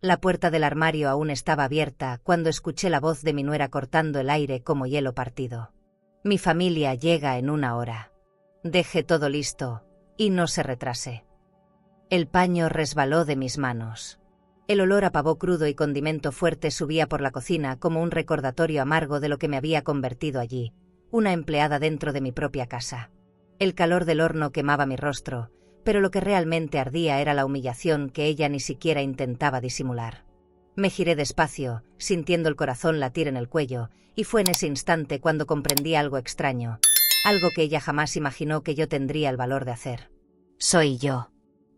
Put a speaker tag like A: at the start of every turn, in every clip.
A: La puerta del armario aún estaba abierta cuando escuché la voz de mi nuera cortando el aire como hielo partido. Mi familia llega en 1 hora. Deje todo listo y no se retrase. El paño resbaló de mis manos. El olor a pavo crudo y condimento fuerte subía por la cocina como un recordatorio amargo de lo que me había convertido allí, una empleada dentro de mi propia casa. El calor del horno quemaba mi rostro, pero lo que realmente ardía era la humillación que ella ni siquiera intentaba disimular. Me giré despacio, sintiendo el corazón latir en el cuello, y fue en ese instante cuando comprendí algo extraño, algo que ella jamás imaginó que yo tendría el valor de hacer. Soy yo.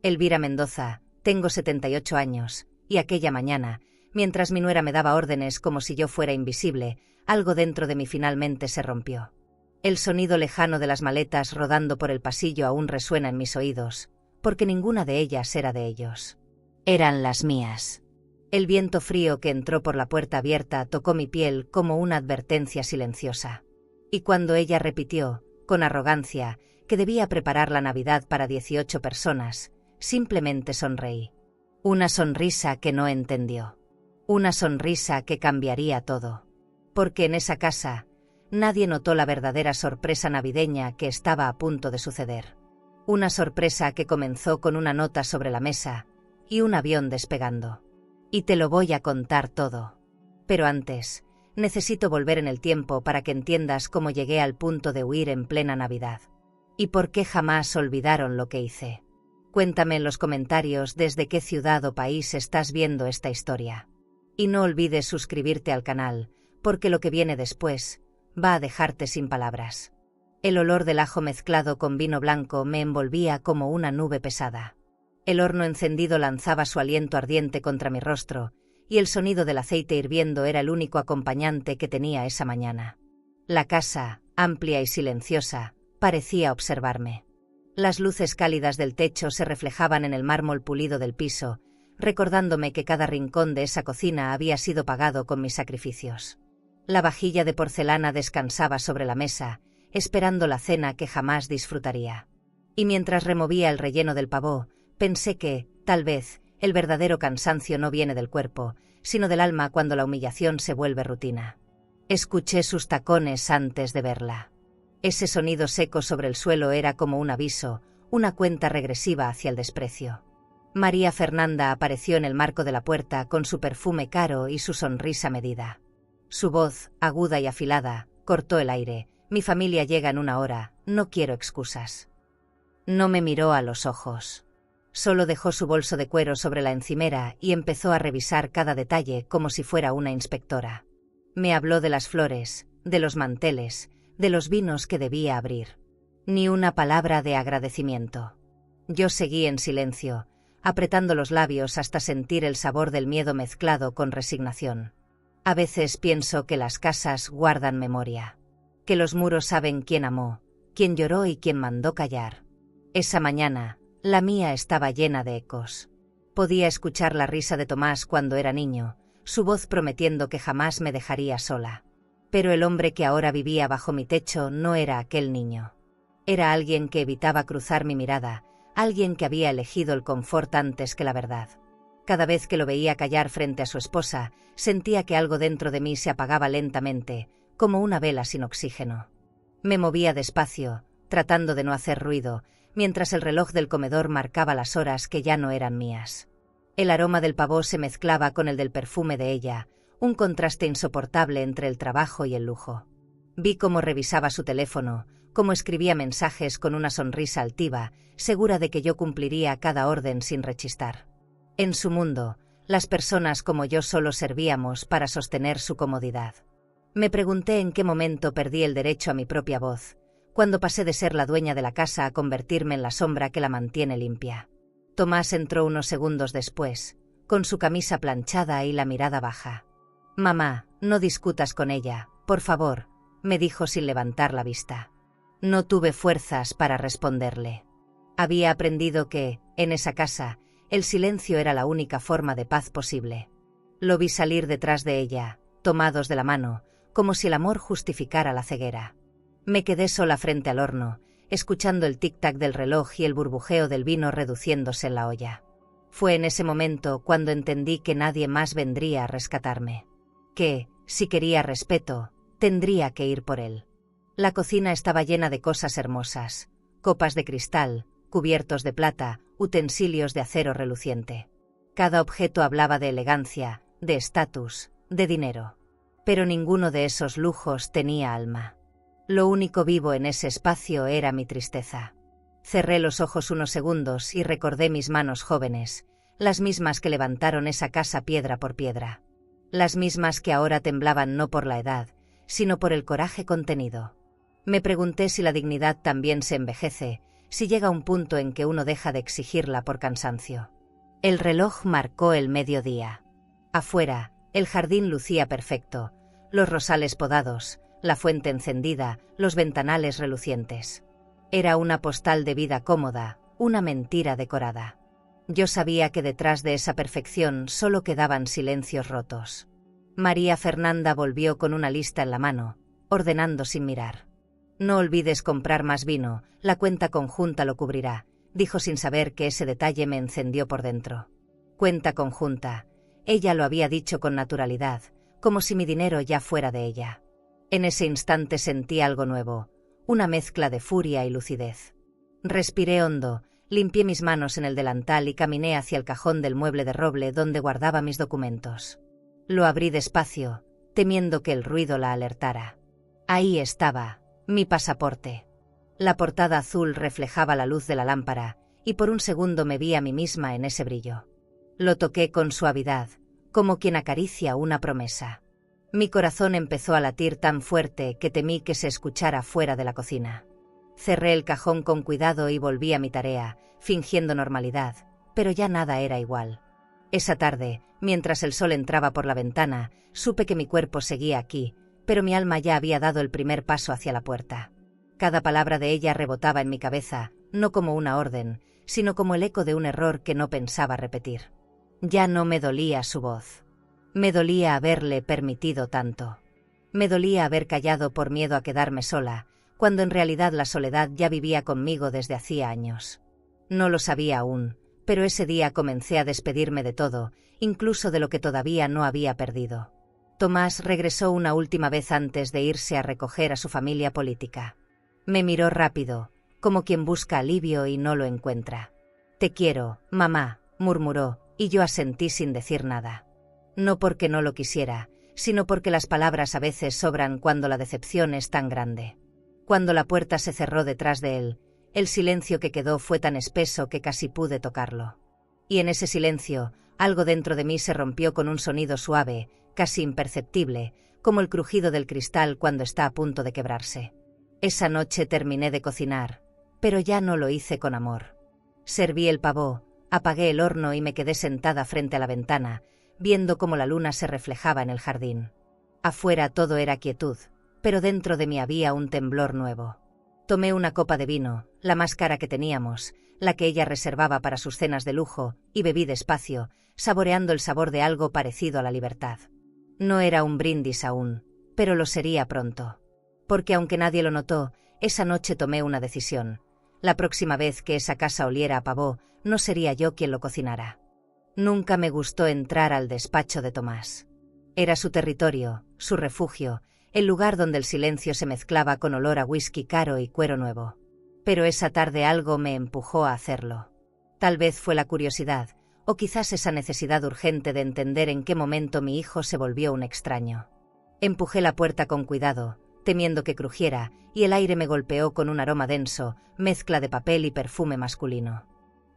A: Elvira Mendoza, tengo 78 años, y aquella mañana, mientras mi nuera me daba órdenes como si yo fuera invisible, algo dentro de mí finalmente se rompió. El sonido lejano de las maletas rodando por el pasillo aún resuena en mis oídos, porque ninguna de ellas era de ellos. Eran las mías. El viento frío que entró por la puerta abierta tocó mi piel como una advertencia silenciosa. Y cuando ella repitió, con arrogancia, que debía preparar la Navidad para 18 personas, simplemente sonreí. Una sonrisa que no entendió. Una sonrisa que cambiaría todo. Porque en esa casa, nadie notó la verdadera sorpresa navideña que estaba a punto de suceder. Una sorpresa que comenzó con una nota sobre la mesa y un avión despegando. Y te lo voy a contar todo. Pero antes, necesito volver en el tiempo para que entiendas cómo llegué al punto de huir en plena Navidad. Y por qué jamás olvidaron lo que hice. Cuéntame en los comentarios desde qué ciudad o país estás viendo esta historia. Y no olvides suscribirte al canal, porque lo que viene después va a dejarte sin palabras. El olor del ajo mezclado con vino blanco me envolvía como una nube pesada. El horno encendido lanzaba su aliento ardiente contra mi rostro, y el sonido del aceite hirviendo era el único acompañante que tenía esa mañana. La casa, amplia y silenciosa, parecía observarme. Las luces cálidas del techo se reflejaban en el mármol pulido del piso, recordándome que cada rincón de esa cocina había sido pagado con mis sacrificios. La vajilla de porcelana descansaba sobre la mesa, esperando la cena que jamás disfrutaría. Y mientras removía el relleno del pavó, pensé que, tal vez, el verdadero cansancio no viene del cuerpo, sino del alma cuando la humillación se vuelve rutina. Escuché sus tacones antes de verla. Ese sonido seco sobre el suelo era como un aviso, una cuenta regresiva hacia el desprecio. María Fernanda apareció en el marco de la puerta con su perfume caro y su sonrisa medida. Su voz, aguda y afilada, cortó el aire. Mi familia llega en 1 hora, no quiero excusas. No me miró a los ojos. Solo dejó su bolso de cuero sobre la encimera y empezó a revisar cada detalle como si fuera una inspectora. Me habló de las flores, de los manteles, de los vinos que debía abrir. Ni una palabra de agradecimiento. Yo seguí en silencio, apretando los labios hasta sentir el sabor del miedo mezclado con resignación. A veces pienso que las casas guardan memoria. Que los muros saben quién amó, quién lloró y quién mandó callar. Esa mañana, la mía estaba llena de ecos. Podía escuchar la risa de Tomás cuando era niño, su voz prometiendo que jamás me dejaría sola. Pero el hombre que ahora vivía bajo mi techo no era aquel niño. Era alguien que evitaba cruzar mi mirada, alguien que había elegido el confort antes que la verdad. Cada vez que lo veía callar frente a su esposa, sentía que algo dentro de mí se apagaba lentamente, como una vela sin oxígeno. Me movía despacio, tratando de no hacer ruido, mientras el reloj del comedor marcaba las horas que ya no eran mías. El aroma del pavó se mezclaba con el del perfume de ella, un contraste insoportable entre el trabajo y el lujo. Vi cómo revisaba su teléfono, cómo escribía mensajes con una sonrisa altiva, segura de que yo cumpliría cada orden sin rechistar. En su mundo, las personas como yo solo servíamos para sostener su comodidad. Me pregunté en qué momento perdí el derecho a mi propia voz, cuando pasé de ser la dueña de la casa a convertirme en la sombra que la mantiene limpia. Tomás entró unos segundos después, con su camisa planchada y la mirada baja. «Mamá, no discutas con ella, por favor», me dijo sin levantar la vista. No tuve fuerzas para responderle. Había aprendido que, en esa casa, el silencio era la única forma de paz posible. Lo vi salir detrás de ella, tomados de la mano, como si el amor justificara la ceguera. Me quedé sola frente al horno, escuchando el tic-tac del reloj y el burbujeo del vino reduciéndose en la olla. Fue en ese momento cuando entendí que nadie más vendría a rescatarme. Que, si quería respeto, tendría que ir por él. La cocina estaba llena de cosas hermosas: copas de cristal, cubiertos de plata, utensilios de acero reluciente. Cada objeto hablaba de elegancia, de estatus, de dinero. Pero ninguno de esos lujos tenía alma. Lo único vivo en ese espacio era mi tristeza. Cerré los ojos unos segundos y recordé mis manos jóvenes, las mismas que levantaron esa casa piedra por piedra. Las mismas que ahora temblaban no por la edad, sino por el coraje contenido. Me pregunté si la dignidad también se envejece, si llega un punto en que uno deja de exigirla por cansancio. El reloj marcó el mediodía. Afuera, el jardín lucía perfecto, los rosales podados, la fuente encendida, los ventanales relucientes. Era una postal de vida cómoda, una mentira decorada. Yo sabía que detrás de esa perfección solo quedaban silencios rotos. María Fernanda volvió con una lista en la mano, ordenando sin mirar. «No olvides comprar más vino, la cuenta conjunta lo cubrirá», dijo sin saber que ese detalle me encendió por dentro. Cuenta conjunta. Ella lo había dicho con naturalidad, como si mi dinero ya fuera de ella. En ese instante sentí algo nuevo, una mezcla de furia y lucidez. Respiré hondo, limpié mis manos en el delantal y caminé hacia el cajón del mueble de roble donde guardaba mis documentos. Lo abrí despacio, temiendo que el ruido la alertara. Ahí estaba, mi pasaporte. La portada azul reflejaba la luz de la lámpara, y por un segundo me vi a mí misma en ese brillo. Lo toqué con suavidad, como quien acaricia una promesa. Mi corazón empezó a latir tan fuerte que temí que se escuchara fuera de la cocina. Cerré el cajón con cuidado y volví a mi tarea, fingiendo normalidad, pero ya nada era igual. Esa tarde, mientras el sol entraba por la ventana, supe que mi cuerpo seguía aquí, pero mi alma ya había dado el primer paso hacia la puerta. Cada palabra de ella rebotaba en mi cabeza, no como una orden, sino como el eco de un error que no pensaba repetir. Ya no me dolía su voz. Me dolía haberle permitido tanto. Me dolía haber callado por miedo a quedarme sola, cuando en realidad la soledad ya vivía conmigo desde hacía años. No lo sabía aún, pero ese día comencé a despedirme de todo, incluso de lo que todavía no había perdido. Tomás regresó una última vez antes de irse a recoger a su familia política. Me miró rápido, como quien busca alivio y no lo encuentra. «Te quiero, mamá», murmuró, y yo asentí sin decir nada. No porque no lo quisiera, sino porque las palabras a veces sobran cuando la decepción es tan grande. Cuando la puerta se cerró detrás de él, el silencio que quedó fue tan espeso que casi pude tocarlo. Y en ese silencio, algo dentro de mí se rompió con un sonido suave, casi imperceptible, como el crujido del cristal cuando está a punto de quebrarse. Esa noche terminé de cocinar, pero ya no lo hice con amor. Serví el pavó, apagué el horno y me quedé sentada frente a la ventana, viendo cómo la luna se reflejaba en el jardín. Afuera todo era quietud, pero dentro de mí había un temblor nuevo. Tomé una copa de vino, la más cara que teníamos, la que ella reservaba para sus cenas de lujo, y bebí despacio, saboreando el sabor de algo parecido a la libertad. No era un brindis aún, pero lo sería pronto. Porque aunque nadie lo notó, esa noche tomé una decisión. La próxima vez que esa casa oliera a pavó, no sería yo quien lo cocinara. Nunca me gustó entrar al despacho de Tomás. Era su territorio, su refugio, el lugar donde el silencio se mezclaba con olor a whisky caro y cuero nuevo. Pero esa tarde algo me empujó a hacerlo. Tal vez fue la curiosidad, o quizás esa necesidad urgente de entender en qué momento mi hijo se volvió un extraño. Empujé la puerta con cuidado, temiendo que crujiera, y el aire me golpeó con un aroma denso, mezcla de papel y perfume masculino.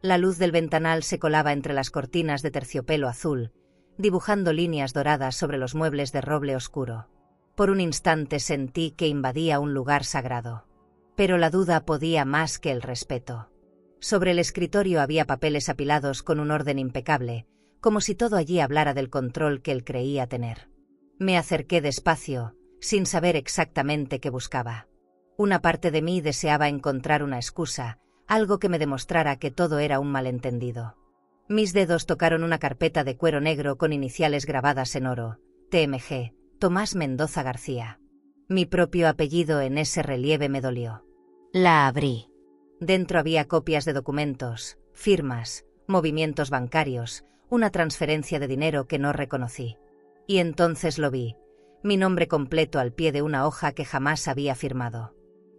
A: La luz del ventanal se colaba entre las cortinas de terciopelo azul, dibujando líneas doradas sobre los muebles de roble oscuro. Por un instante sentí que invadía un lugar sagrado. Pero la duda podía más que el respeto. Sobre el escritorio había papeles apilados con un orden impecable, como si todo allí hablara del control que él creía tener. Me acerqué despacio, sin saber exactamente qué buscaba. Una parte de mí deseaba encontrar una excusa, algo que me demostrara que todo era un malentendido. Mis dedos tocaron una carpeta de cuero negro con iniciales grabadas en oro, TMG, Tomás Mendoza García. Mi propio apellido en ese relieve me dolió. La abrí. Dentro había copias de documentos, firmas, movimientos bancarios, una transferencia de dinero que no reconocí. Y entonces lo vi, mi nombre completo al pie de una hoja que jamás había firmado.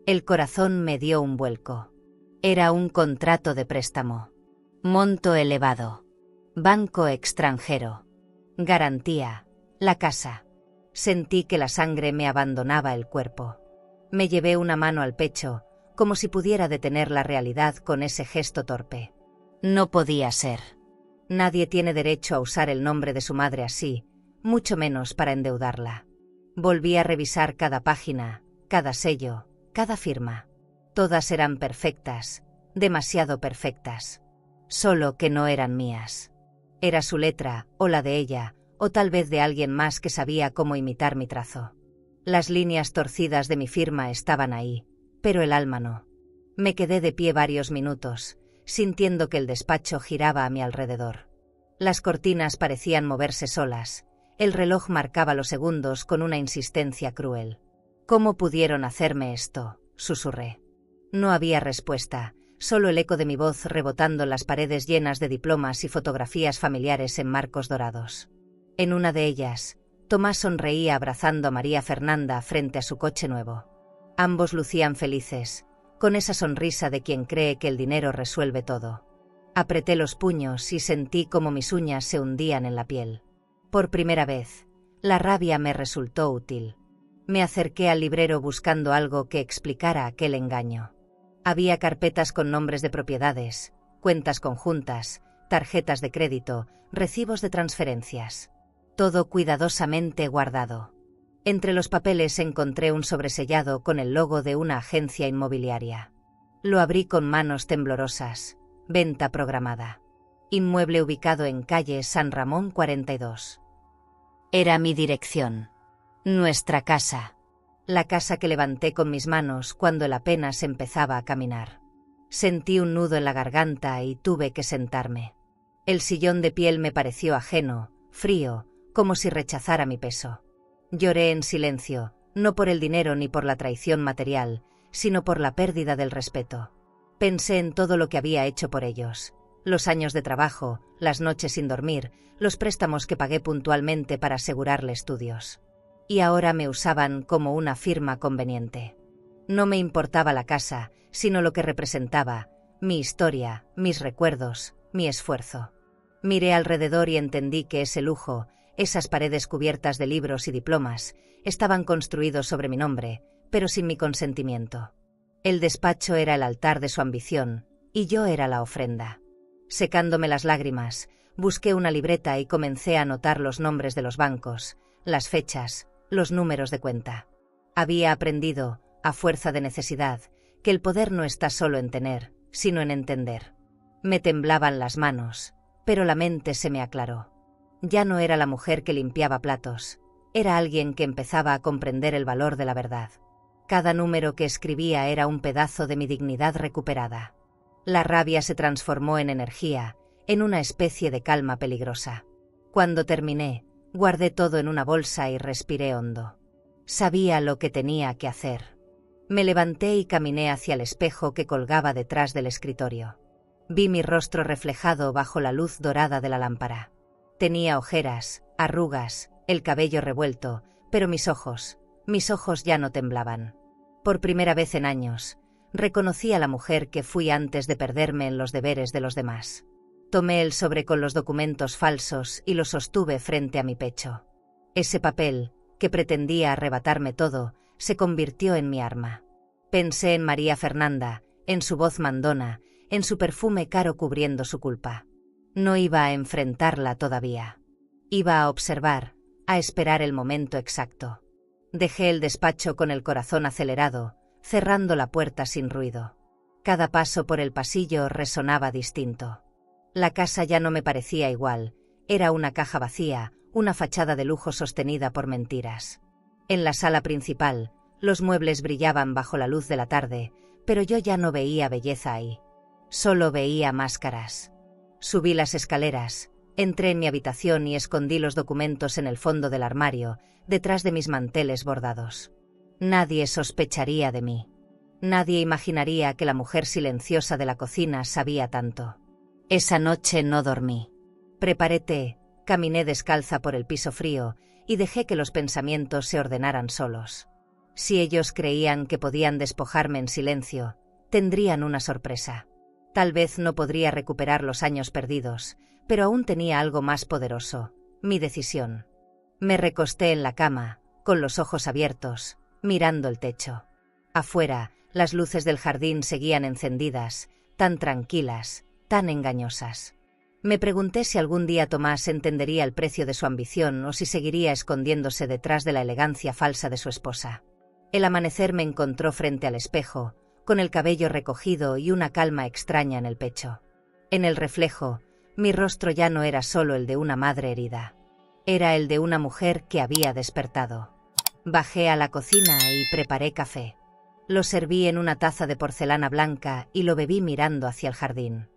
A: El corazón me dio un vuelco. Era un contrato de préstamo. Monto elevado. Banco extranjero. Garantía. La casa. Sentí que la sangre me abandonaba el cuerpo. Me llevé una mano al pecho, como si pudiera detener la realidad con ese gesto torpe. No podía ser. Nadie tiene derecho a usar el nombre de su madre así, mucho menos para endeudarla. Volví a revisar cada página, cada sello, cada firma. Todas eran perfectas, demasiado perfectas. Solo que no eran mías. Era su letra, o la de ella, o tal vez de alguien más que sabía cómo imitar mi trazo. Las líneas torcidas de mi firma estaban ahí, pero el alma no. Me quedé de pie varios minutos, sintiendo que el despacho giraba a mi alrededor. Las cortinas parecían moverse solas, el reloj marcaba los segundos con una insistencia cruel. ¿Cómo pudieron hacerme esto?, susurré. No había respuesta, solo el eco de mi voz rebotando en las paredes llenas de diplomas y fotografías familiares en marcos dorados. En una de ellas, Tomás sonreía abrazando a María Fernanda frente a su coche nuevo. Ambos lucían felices, con esa sonrisa de quien cree que el dinero resuelve todo. Apreté los puños y sentí como mis uñas se hundían en la piel. Por primera vez, la rabia me resultó útil. Me acerqué al librero buscando algo que explicara aquel engaño. Había carpetas con nombres de propiedades, cuentas conjuntas, tarjetas de crédito, recibos de transferencias. Todo cuidadosamente guardado. Entre los papeles encontré un sobresellado con el logo de una agencia inmobiliaria. Lo abrí con manos temblorosas. Venta programada. Inmueble ubicado en calle San Ramón 42. Era mi dirección. Nuestra casa. La casa que levanté con mis manos cuando él apenas empezaba a caminar. Sentí un nudo en la garganta y tuve que sentarme. El sillón de piel me pareció ajeno, frío, como si rechazara mi peso. Lloré en silencio, no por el dinero ni por la traición material, sino por la pérdida del respeto. Pensé en todo lo que había hecho por ellos. Los años de trabajo, las noches sin dormir, los préstamos que pagué puntualmente para asegurarle estudios. Y ahora me usaban como una firma conveniente. No me importaba la casa, sino lo que representaba, mi historia, mis recuerdos, mi esfuerzo. Miré alrededor y entendí que ese lujo, esas paredes cubiertas de libros y diplomas, estaban construidos sobre mi nombre, pero sin mi consentimiento. El despacho era el altar de su ambición, y yo era la ofrenda. Secándome las lágrimas, busqué una libreta y comencé a anotar los nombres de los bancos, las fechas, los números de cuenta. Había aprendido, a fuerza de necesidad, que el poder no está solo en tener, sino en entender. Me temblaban las manos, pero la mente se me aclaró. Ya no era la mujer que limpiaba platos, era alguien que empezaba a comprender el valor de la verdad. Cada número que escribía era un pedazo de mi dignidad recuperada. La rabia se transformó en energía, en una especie de calma peligrosa. Cuando terminé, guardé todo en una bolsa y respiré hondo. Sabía lo que tenía que hacer. Me levanté y caminé hacia el espejo que colgaba detrás del escritorio. Vi mi rostro reflejado bajo la luz dorada de la lámpara. Tenía ojeras, arrugas, el cabello revuelto, pero mis ojos ya no temblaban. Por primera vez en años, reconocí a la mujer que fui antes de perderme en los deberes de los demás. Tomé el sobre con los documentos falsos y lo sostuve frente a mi pecho. Ese papel, que pretendía arrebatarme todo, se convirtió en mi arma. Pensé en María Fernanda, en su voz mandona, en su perfume caro cubriendo su culpa. No iba a enfrentarla todavía. Iba a observar, a esperar el momento exacto. Dejé el despacho con el corazón acelerado, cerrando la puerta sin ruido. Cada paso por el pasillo resonaba distinto. La casa ya no me parecía igual, era una caja vacía, una fachada de lujo sostenida por mentiras. En la sala principal, los muebles brillaban bajo la luz de la tarde, pero yo ya no veía belleza ahí. Solo veía máscaras. Subí las escaleras, entré en mi habitación y escondí los documentos en el fondo del armario, detrás de mis manteles bordados. Nadie sospecharía de mí. Nadie imaginaría que la mujer silenciosa de la cocina sabía tanto. Esa noche no dormí. Preparé té, caminé descalza por el piso frío y dejé que los pensamientos se ordenaran solos. Si ellos creían que podían despojarme en silencio, tendrían una sorpresa. Tal vez no podría recuperar los años perdidos, pero aún tenía algo más poderoso: mi decisión. Me recosté en la cama, con los ojos abiertos, mirando el techo. Afuera, las luces del jardín seguían encendidas, tan tranquilas, tan engañosas. Me pregunté si algún día Tomás entendería el precio de su ambición o si seguiría escondiéndose detrás de la elegancia falsa de su esposa. El amanecer me encontró frente al espejo, con el cabello recogido y una calma extraña en el pecho. En el reflejo, mi rostro ya no era solo el de una madre herida. Era el de una mujer que había despertado. Bajé a la cocina y preparé café. Lo serví en una taza de porcelana blanca y lo bebí mirando hacia el jardín.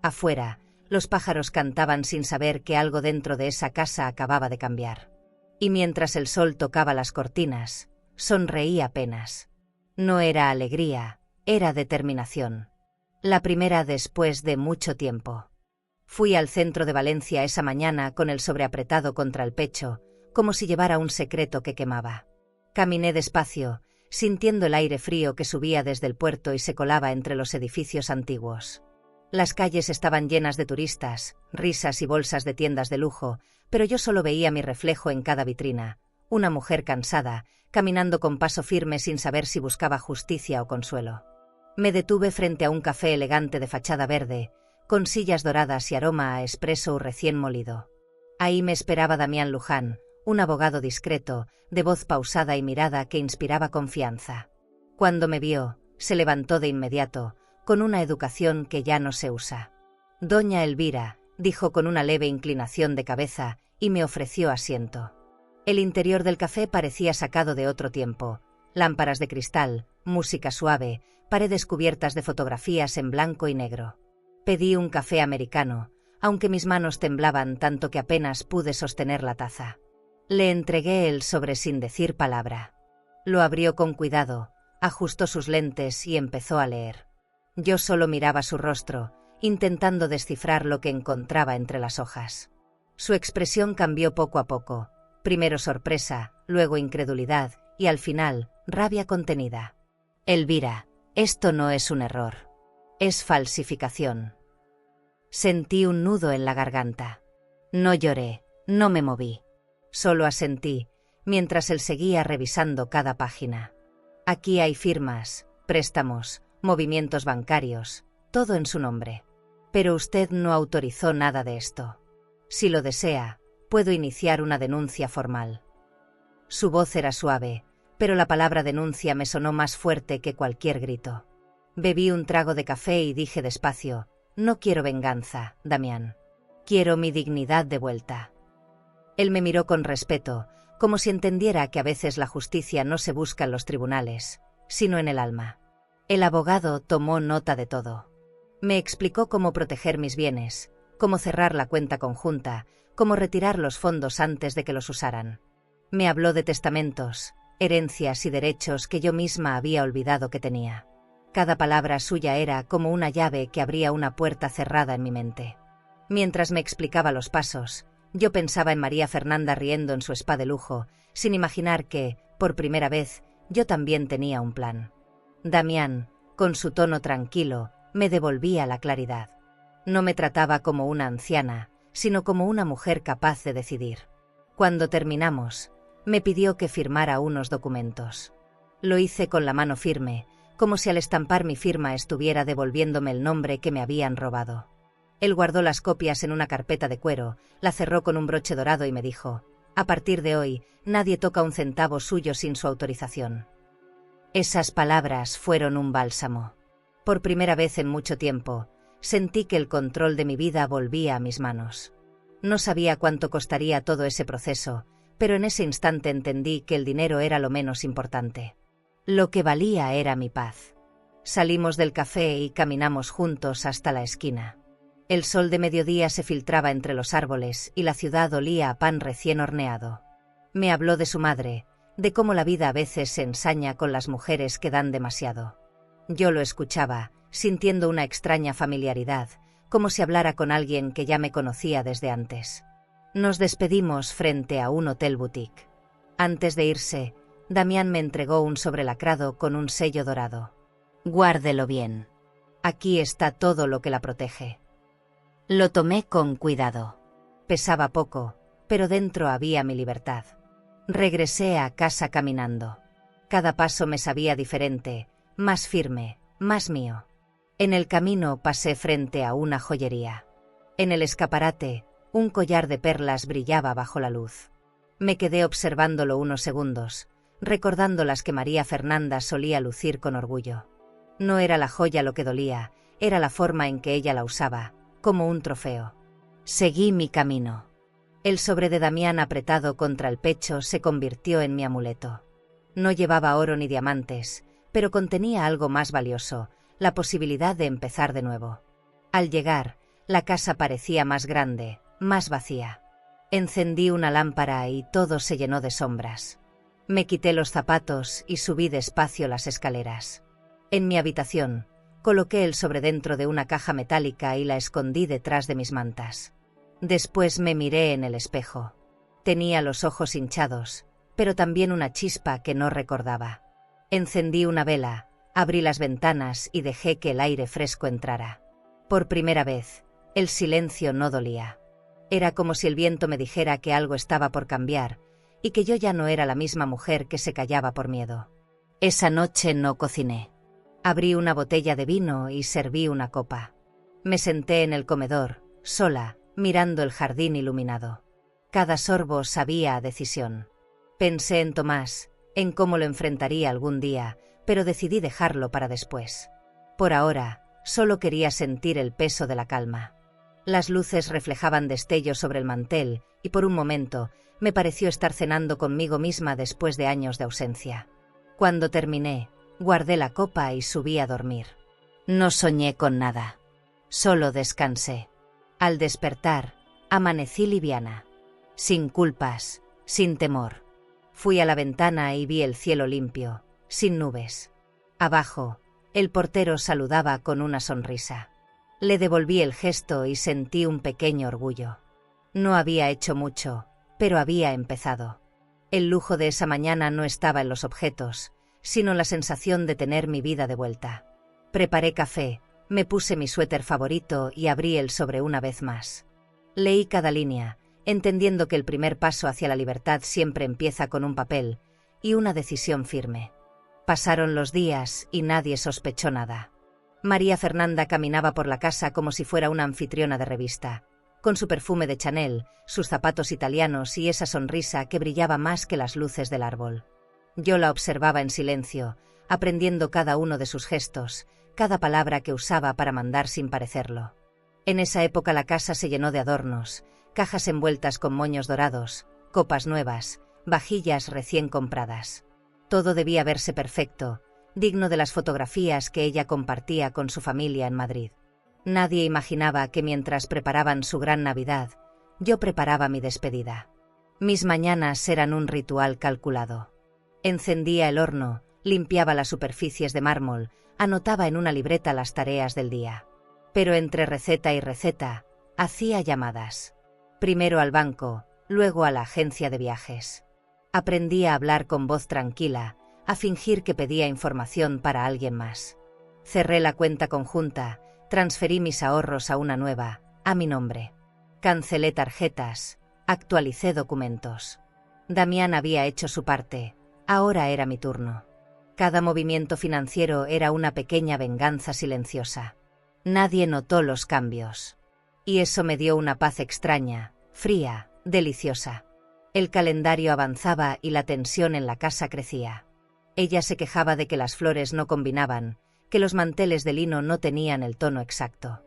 A: Afuera, los pájaros cantaban sin saber que algo dentro de esa casa acababa de cambiar. Y mientras el sol tocaba las cortinas, sonreí apenas. No era alegría, era determinación. La primera después de mucho tiempo. Fui al centro de Valencia esa mañana con el sobre apretado contra el pecho, como si llevara un secreto que quemaba. Caminé despacio, sintiendo el aire frío que subía desde el puerto y se colaba entre los edificios antiguos. Las calles estaban llenas de turistas, risas y bolsas de tiendas de lujo, pero yo solo veía mi reflejo en cada vitrina, una mujer cansada, caminando con paso firme sin saber si buscaba justicia o consuelo. Me detuve frente a un café elegante de fachada verde, con sillas doradas y aroma a espresso recién molido. Ahí me esperaba Damián Luján, un abogado discreto, de voz pausada y mirada que inspiraba confianza. Cuando me vio, se levantó de inmediato, con una educación que ya no se usa. «Doña Elvira», dijo con una leve inclinación de cabeza, y me ofreció asiento. El interior del café parecía sacado de otro tiempo. Lámparas de cristal, música suave, paredes cubiertas de fotografías en blanco y negro. Pedí un café americano, aunque mis manos temblaban tanto que apenas pude sostener la taza. Le entregué el sobre sin decir palabra. Lo abrió con cuidado, ajustó sus lentes y empezó a leer. Yo solo miraba su rostro, intentando descifrar lo que encontraba entre las hojas. Su expresión cambió poco a poco, primero sorpresa, luego incredulidad y al final, rabia contenida. «Elvira, esto no es un error. Es falsificación». Sentí un nudo en la garganta. No lloré, no me moví. Solo asentí, mientras él seguía revisando cada página. Aquí hay firmas, préstamos, movimientos bancarios, todo en su nombre. Pero usted no autorizó nada de esto. Si lo desea, puedo iniciar una denuncia formal. Su voz era suave, pero la palabra denuncia me sonó más fuerte que cualquier grito. Bebí un trago de café y dije despacio: «No quiero venganza, Damián. Quiero mi dignidad de vuelta». Él me miró con respeto, como si entendiera que a veces la justicia no se busca en los tribunales, sino en el alma. El abogado tomó nota de todo. Me explicó cómo proteger mis bienes, cómo cerrar la cuenta conjunta, cómo retirar los fondos antes de que los usaran. Me habló de testamentos, herencias y derechos que yo misma había olvidado que tenía. Cada palabra suya era como una llave que abría una puerta cerrada en mi mente. Mientras me explicaba los pasos, yo pensaba en María Fernanda riendo en su spa de lujo, sin imaginar que, por primera vez, yo también tenía un plan. Damián, con su tono tranquilo, me devolvía la claridad. No me trataba como una anciana, sino como una mujer capaz de decidir. Cuando terminamos, me pidió que firmara unos documentos. Lo hice con la mano firme, como si al estampar mi firma estuviera devolviéndome el nombre que me habían robado. Él guardó las copias en una carpeta de cuero, la cerró con un broche dorado y me dijo: «A partir de hoy, nadie toca un centavo suyo sin su autorización». Esas palabras fueron un bálsamo. Por primera vez en mucho tiempo, sentí que el control de mi vida volvía a mis manos. No sabía cuánto costaría todo ese proceso, pero en ese instante entendí que el dinero era lo menos importante. Lo que valía era mi paz. Salimos del café y caminamos juntos hasta la esquina. El sol de mediodía se filtraba entre los árboles y la ciudad olía a pan recién horneado. Me habló de su madre, de cómo la vida a veces se ensaña con las mujeres que dan demasiado. Yo lo escuchaba, sintiendo una extraña familiaridad, como si hablara con alguien que ya me conocía desde antes. Nos despedimos frente a un hotel boutique. Antes de irse, Damián me entregó un sobrelacrado con un sello dorado. Guárdelo bien. Aquí está todo lo que la protege. Lo tomé con cuidado. Pesaba poco, pero dentro había mi libertad. Regresé a casa caminando. Cada paso me sabía diferente, más firme, más mío. En el camino pasé frente a una joyería. En el escaparate, un collar de perlas brillaba bajo la luz. Me quedé observándolo unos segundos, recordando las que María Fernanda solía lucir con orgullo. No era la joya lo que dolía, era la forma en que ella la usaba, como un trofeo. Seguí mi camino. El sobre de Damián apretado contra el pecho se convirtió en mi amuleto. No llevaba oro ni diamantes, pero contenía algo más valioso, la posibilidad de empezar de nuevo. Al llegar, la casa parecía más grande, más vacía. Encendí una lámpara y todo se llenó de sombras. Me quité los zapatos y subí despacio las escaleras. En mi habitación, coloqué el sobre dentro de una caja metálica y la escondí detrás de mis mantas. Después me miré en el espejo. Tenía los ojos hinchados, pero también una chispa que no recordaba. Encendí una vela, abrí las ventanas y dejé que el aire fresco entrara. Por primera vez, el silencio no dolía. Era como si el viento me dijera que algo estaba por cambiar y que yo ya no era la misma mujer que se callaba por miedo. Esa noche no cociné. Abrí una botella de vino y serví una copa. Me senté en el comedor, sola, mirando el jardín iluminado. Cada sorbo sabía a decisión. Pensé en Tomás, en cómo lo enfrentaría algún día, pero decidí dejarlo para después. Por ahora, solo quería sentir el peso de la calma. Las luces reflejaban destellos sobre el mantel y por un momento me pareció estar cenando conmigo misma después de años de ausencia. Cuando terminé, guardé la copa y subí a dormir. No soñé con nada. Solo descansé. Al despertar, amanecí liviana. Sin culpas, sin temor. Fui a la ventana y vi el cielo limpio, sin nubes. Abajo, el portero saludaba con una sonrisa. Le devolví el gesto y sentí un pequeño orgullo. No había hecho mucho, pero había empezado. El lujo de esa mañana no estaba en los objetos, sino en la sensación de tener mi vida de vuelta. Preparé café, me puse mi suéter favorito y abrí el sobre una vez más. Leí cada línea, entendiendo que el primer paso hacia la libertad siempre empieza con un papel y una decisión firme. Pasaron los días y nadie sospechó nada. María Fernanda caminaba por la casa como si fuera una anfitriona de revista, con su perfume de Chanel, sus zapatos italianos y esa sonrisa que brillaba más que las luces del árbol. Yo la observaba en silencio, aprendiendo cada uno de sus gestos, cada palabra que usaba para mandar sin parecerlo. En esa época la casa se llenó de adornos, cajas envueltas con moños dorados, copas nuevas, vajillas recién compradas. Todo debía verse perfecto, digno de las fotografías que ella compartía con su familia en Madrid. Nadie imaginaba que mientras preparaban su gran Navidad, yo preparaba mi despedida. Mis mañanas eran un ritual calculado. Encendía el horno, limpiaba las superficies de mármol, anotaba en una libreta las tareas del día. Pero entre receta y receta, hacía llamadas. Primero al banco, luego a la agencia de viajes. Aprendí a hablar con voz tranquila, a fingir que pedía información para alguien más. Cerré la cuenta conjunta, transferí mis ahorros a una nueva, a mi nombre. Cancelé tarjetas, actualicé documentos. Damián había hecho su parte, ahora era mi turno. Cada movimiento financiero era una pequeña venganza silenciosa. Nadie notó los cambios. Y eso me dio una paz extraña, fría, deliciosa. El calendario avanzaba y la tensión en la casa crecía. Ella se quejaba de que las flores no combinaban, que los manteles de lino no tenían el tono exacto.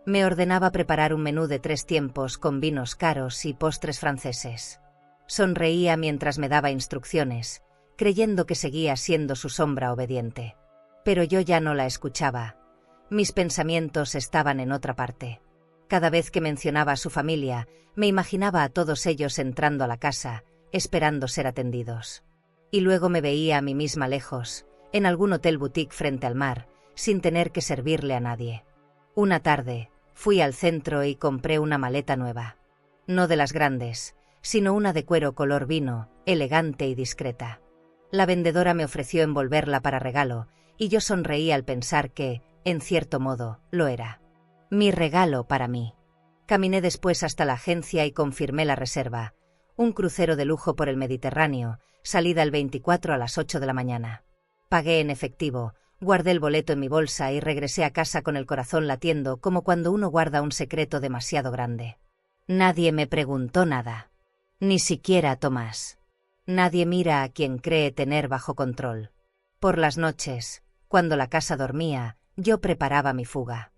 A: Me ordenaba preparar un menú de 3 tiempos con vinos caros y postres franceses. Sonreía mientras me daba instrucciones, creyendo que seguía siendo su sombra obediente. Pero yo ya no la escuchaba. Mis pensamientos estaban en otra parte. Cada vez que mencionaba a su familia, me imaginaba a todos ellos entrando a la casa, esperando ser atendidos. Y luego me veía a mí misma lejos, en algún hotel boutique frente al mar, sin tener que servirle a nadie. Una tarde, Fui al centro y compré una maleta nueva. No de las grandes, sino una de cuero color vino, elegante y discreta. La vendedora me ofreció envolverla para regalo, y yo sonreí al pensar que, en cierto modo, lo era. Mi regalo para mí. Caminé después hasta la agencia y confirmé la reserva. Un crucero de lujo por el Mediterráneo, salida el 24 a las 8 de la mañana. Pagué en efectivo, guardé el boleto en mi bolsa y regresé a casa con el corazón latiendo como cuando uno guarda un secreto demasiado grande. Nadie me preguntó nada. Ni siquiera Tomás. Nadie mira a quien cree tener bajo control. Por las noches, cuando la casa dormía, yo preparaba mi fuga.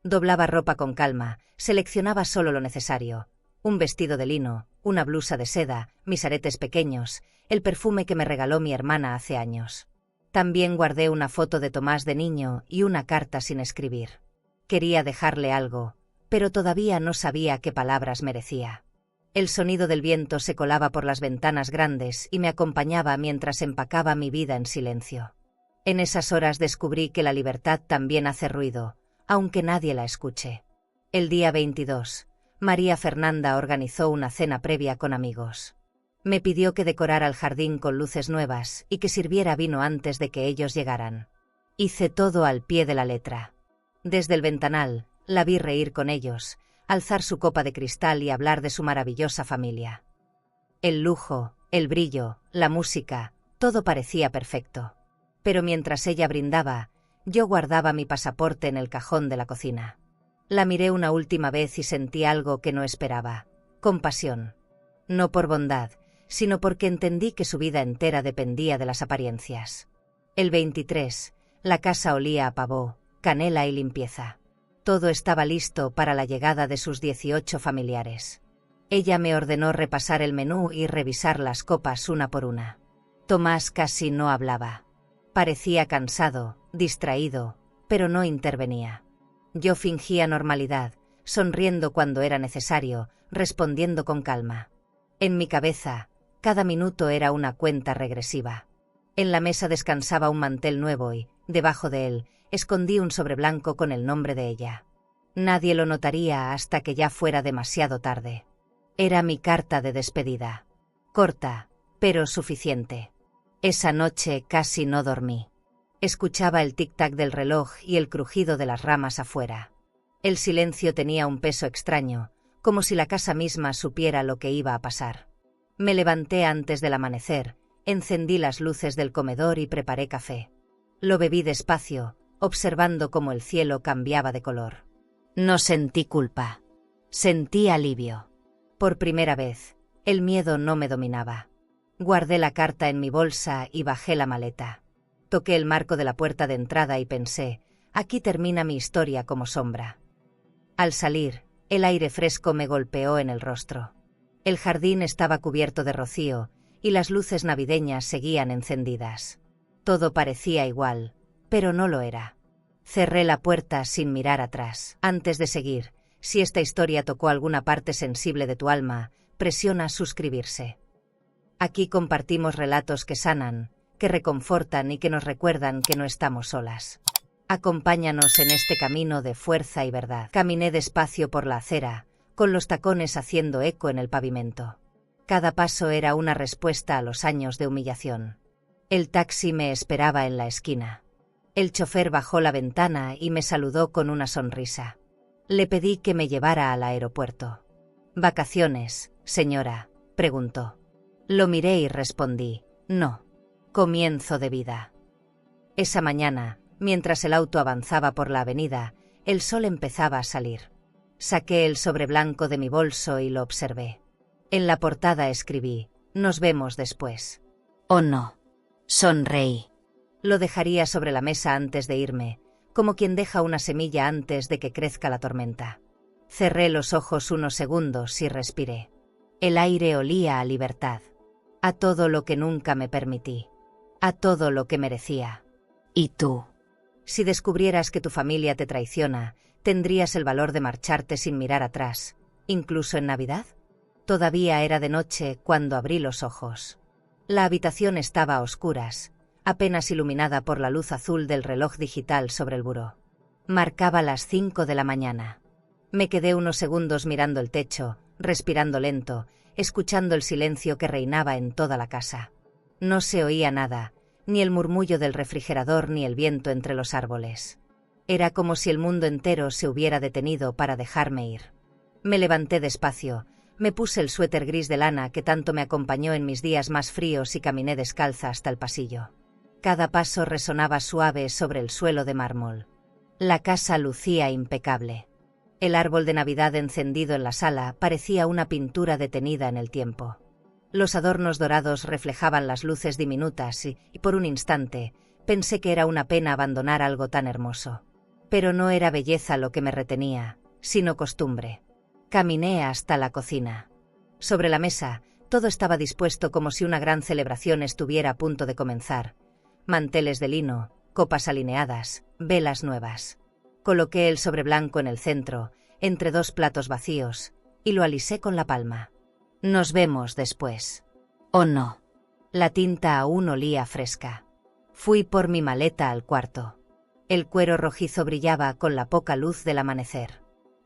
A: Doblaba ropa con calma, seleccionaba solo lo necesario. Un vestido de lino, una blusa de seda, mis aretes pequeños, el perfume que me regaló mi hermana hace años. También guardé una foto de Tomás de niño y una carta sin escribir. Quería dejarle algo, pero todavía no sabía qué palabras merecía. El sonido del viento se colaba por las ventanas grandes y me acompañaba mientras empacaba mi vida en silencio. En esas horas descubrí que la libertad también hace ruido, aunque nadie la escuche. El día 22, María Fernanda organizó una cena previa con amigos. Me pidió que decorara el jardín con luces nuevas y que sirviera vino antes de que ellos llegaran. Hice todo al pie de la letra. Desde el ventanal, la vi reír con ellos, alzar su copa de cristal y hablar de su maravillosa familia. El lujo, el brillo, la música, todo parecía perfecto. Pero mientras ella brindaba, yo guardaba mi pasaporte en el cajón de la cocina. La miré una última vez y sentí algo que no esperaba: compasión. No por bondad, sino porque entendí que su vida entera dependía de las apariencias. El 23, la casa olía a pavó, canela y limpieza. Todo estaba listo para la llegada de sus 18 familiares. Ella me ordenó repasar el menú y revisar las copas una por una. Tomás casi no hablaba. Parecía cansado, distraído, pero no intervenía. Yo fingía normalidad, sonriendo cuando era necesario, respondiendo con calma. En mi cabeza, cada minuto era una cuenta regresiva. En la mesa descansaba un mantel nuevo y, debajo de él, escondí un sobre blanco con el nombre de ella. Nadie lo notaría hasta que ya fuera demasiado tarde. Era mi carta de despedida. Corta, pero suficiente. Esa noche casi no dormí. Escuchaba el tic-tac del reloj y el crujido de las ramas afuera. El silencio tenía un peso extraño, como si la casa misma supiera lo que iba a pasar. Me levanté antes del amanecer, encendí las luces del comedor y preparé café. Lo bebí despacio, observando cómo el cielo cambiaba de color. No sentí culpa. Sentí alivio. Por primera vez, el miedo no me dominaba. Guardé la carta en mi bolsa y bajé la maleta. Toqué el marco de la puerta de entrada y pensé: aquí termina mi historia como sombra. Al salir, el aire fresco me golpeó en el rostro. El jardín estaba cubierto de rocío, y las luces navideñas seguían encendidas. Todo parecía igual, pero no lo era. Cerré la puerta sin mirar atrás. Antes de seguir, si esta historia tocó alguna parte sensible de tu alma, presiona suscribirse. Aquí compartimos relatos que sanan, que reconfortan y que nos recuerdan que no estamos solas. Acompáñanos en este camino de fuerza y verdad. Caminé despacio por la acera, con los tacones haciendo eco en el pavimento. Cada paso era una respuesta a los años de humillación. El taxi me esperaba en la esquina. El chofer bajó la ventana y me saludó con una sonrisa. Le pedí que me llevara al aeropuerto. ¿Vacaciones, señora?, preguntó. Lo miré y respondí: no. Comienzo de vida. Esa mañana, mientras el auto avanzaba por la avenida, el sol empezaba a salir. Saqué el sobre blanco de mi bolso y lo observé. En la portada escribí: nos vemos después. Oh no. Sonreí. Lo dejaría sobre la mesa antes de irme, como quien deja una semilla antes de que crezca la tormenta. Cerré los ojos unos segundos y respiré. El aire olía a libertad. A todo lo que nunca me permití. A todo lo que merecía. ¿Y tú? Si descubrieras que tu familia te traiciona, ¿tendrías el valor de marcharte sin mirar atrás, incluso en Navidad? Todavía era de noche cuando abrí los ojos. La habitación estaba a oscuras, apenas iluminada por la luz azul del reloj digital sobre el buró. Marcaba las 5 de la mañana. Me quedé unos segundos mirando el techo, respirando lento, escuchando el silencio que reinaba en toda la casa. No se oía nada, ni el murmullo del refrigerador ni el viento entre los árboles. Era como si el mundo entero se hubiera detenido para dejarme ir. Me levanté despacio, me puse el suéter gris de lana que tanto me acompañó en mis días más fríos y caminé descalza hasta el pasillo. Cada paso resonaba suave sobre el suelo de mármol. La casa lucía impecable. El árbol de Navidad encendido en la sala parecía una pintura detenida en el tiempo. Los adornos dorados reflejaban las luces diminutas y por un instante, pensé que era una pena abandonar algo tan hermoso. Pero no era belleza lo que me retenía, sino costumbre. Caminé hasta la cocina. Sobre la mesa, todo estaba dispuesto como si una gran celebración estuviera a punto de comenzar. Manteles de lino, copas alineadas, velas nuevas. Coloqué el sobre blanco en el centro, entre dos platos vacíos, y lo alisé con la palma. Nos vemos después. ¿O no? La tinta aún olía fresca. Fui por mi maleta al cuarto. El cuero rojizo brillaba con la poca luz del amanecer.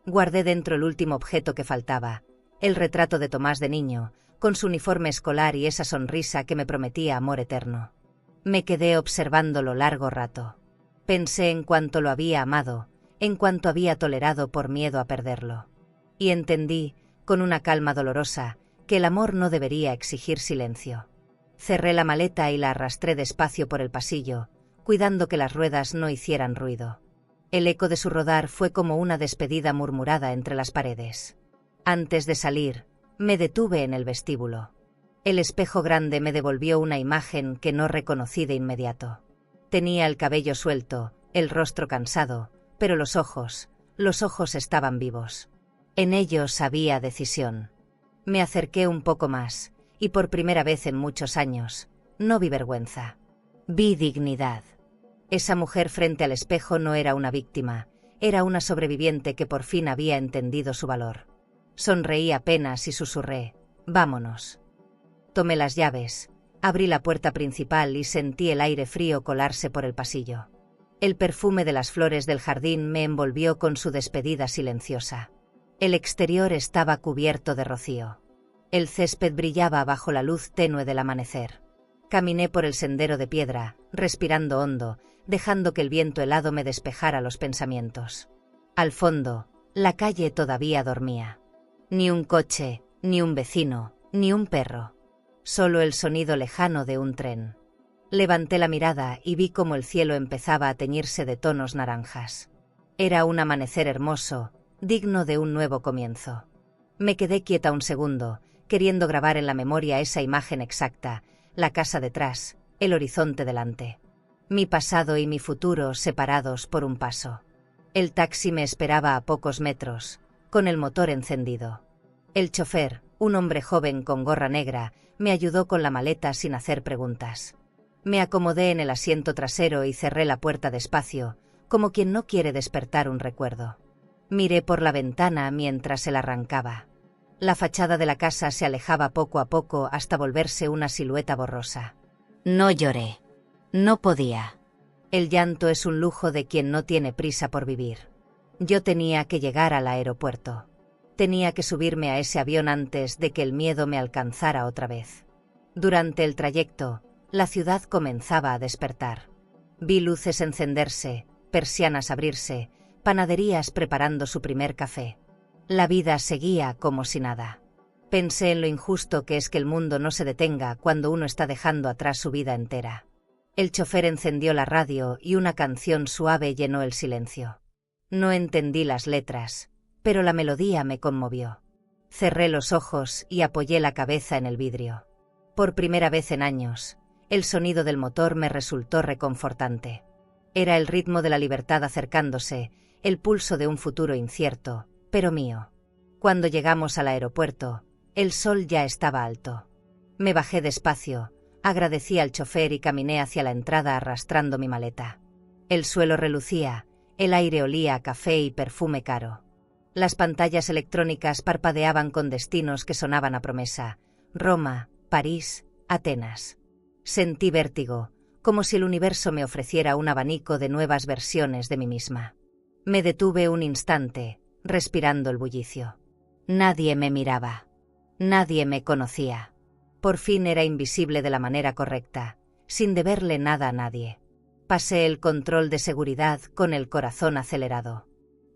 A: Guardé dentro el último objeto que faltaba, el retrato de Tomás de niño, con su uniforme escolar y esa sonrisa que me prometía amor eterno. Me quedé observándolo largo rato. Pensé en cuánto lo había amado, en cuánto había tolerado por miedo a perderlo. Y entendí, con una calma dolorosa, que el amor no debería exigir silencio. Cerré la maleta y la arrastré despacio por el pasillo, cuidando que las ruedas no hicieran ruido. El eco de su rodar fue como una despedida murmurada entre las paredes. Antes de salir, me detuve en el vestíbulo. El espejo grande me devolvió una imagen que no reconocí de inmediato. Tenía el cabello suelto, el rostro cansado, pero los ojos estaban vivos. En ellos había decisión. Me acerqué un poco más, y por primera vez en muchos años, no vi vergüenza. Vi dignidad. Esa mujer frente al espejo no era una víctima, era una sobreviviente que por fin había entendido su valor. Sonreí apenas y susurré, «Vámonos». Tomé las llaves, abrí la puerta principal y sentí el aire frío colarse por el pasillo. El perfume de las flores del jardín me envolvió con su despedida silenciosa. El exterior estaba cubierto de rocío. El césped brillaba bajo la luz tenue del amanecer. Caminé por el sendero de piedra, respirando hondo, dejando que el viento helado me despejara los pensamientos. Al fondo, la calle todavía dormía. Ni un coche, ni un vecino, ni un perro. Solo el sonido lejano de un tren. Levanté la mirada y vi cómo el cielo empezaba a teñirse de tonos naranjas. Era un amanecer hermoso, digno de un nuevo comienzo. Me quedé quieta un segundo, queriendo grabar en la memoria esa imagen exacta, la casa detrás, el horizonte delante. Mi pasado y mi futuro separados por un paso. El taxi me esperaba a pocos metros, con el motor encendido. El chofer, un hombre joven con gorra negra, me ayudó con la maleta sin hacer preguntas. Me acomodé en el asiento trasero y cerré la puerta despacio, como quien no quiere despertar un recuerdo. Miré por la ventana mientras él arrancaba. La fachada de la casa se alejaba poco a poco hasta volverse una silueta borrosa. No lloré. No podía. El llanto es un lujo de quien no tiene prisa por vivir. Yo tenía que llegar al aeropuerto. Tenía que subirme a ese avión antes de que el miedo me alcanzara otra vez. Durante el trayecto, la ciudad comenzaba a despertar. Vi luces encenderse, persianas abrirse, panaderías preparando su primer café. La vida seguía como si nada. Pensé en lo injusto que es que el mundo no se detenga cuando uno está dejando atrás su vida entera. El chofer encendió la radio y una canción suave llenó el silencio. No entendí las letras, pero la melodía me conmovió. Cerré los ojos y apoyé la cabeza en el vidrio. Por primera vez en años, el sonido del motor me resultó reconfortante. Era el ritmo de la libertad acercándose, el pulso de un futuro incierto, pero mío. Cuando llegamos al aeropuerto, el sol ya estaba alto. Me bajé despacio, agradecí al chofer y caminé hacia la entrada arrastrando mi maleta. El suelo relucía, el aire olía a café y perfume caro. Las pantallas electrónicas parpadeaban con destinos que sonaban a promesa: Roma, París, Atenas. Sentí vértigo, como si el universo me ofreciera un abanico de nuevas versiones de mí misma. Me detuve un instante, respirando el bullicio. Nadie me miraba. Nadie me conocía. Por fin era invisible de la manera correcta, sin deberle nada a nadie. Pasé el control de seguridad con el corazón acelerado.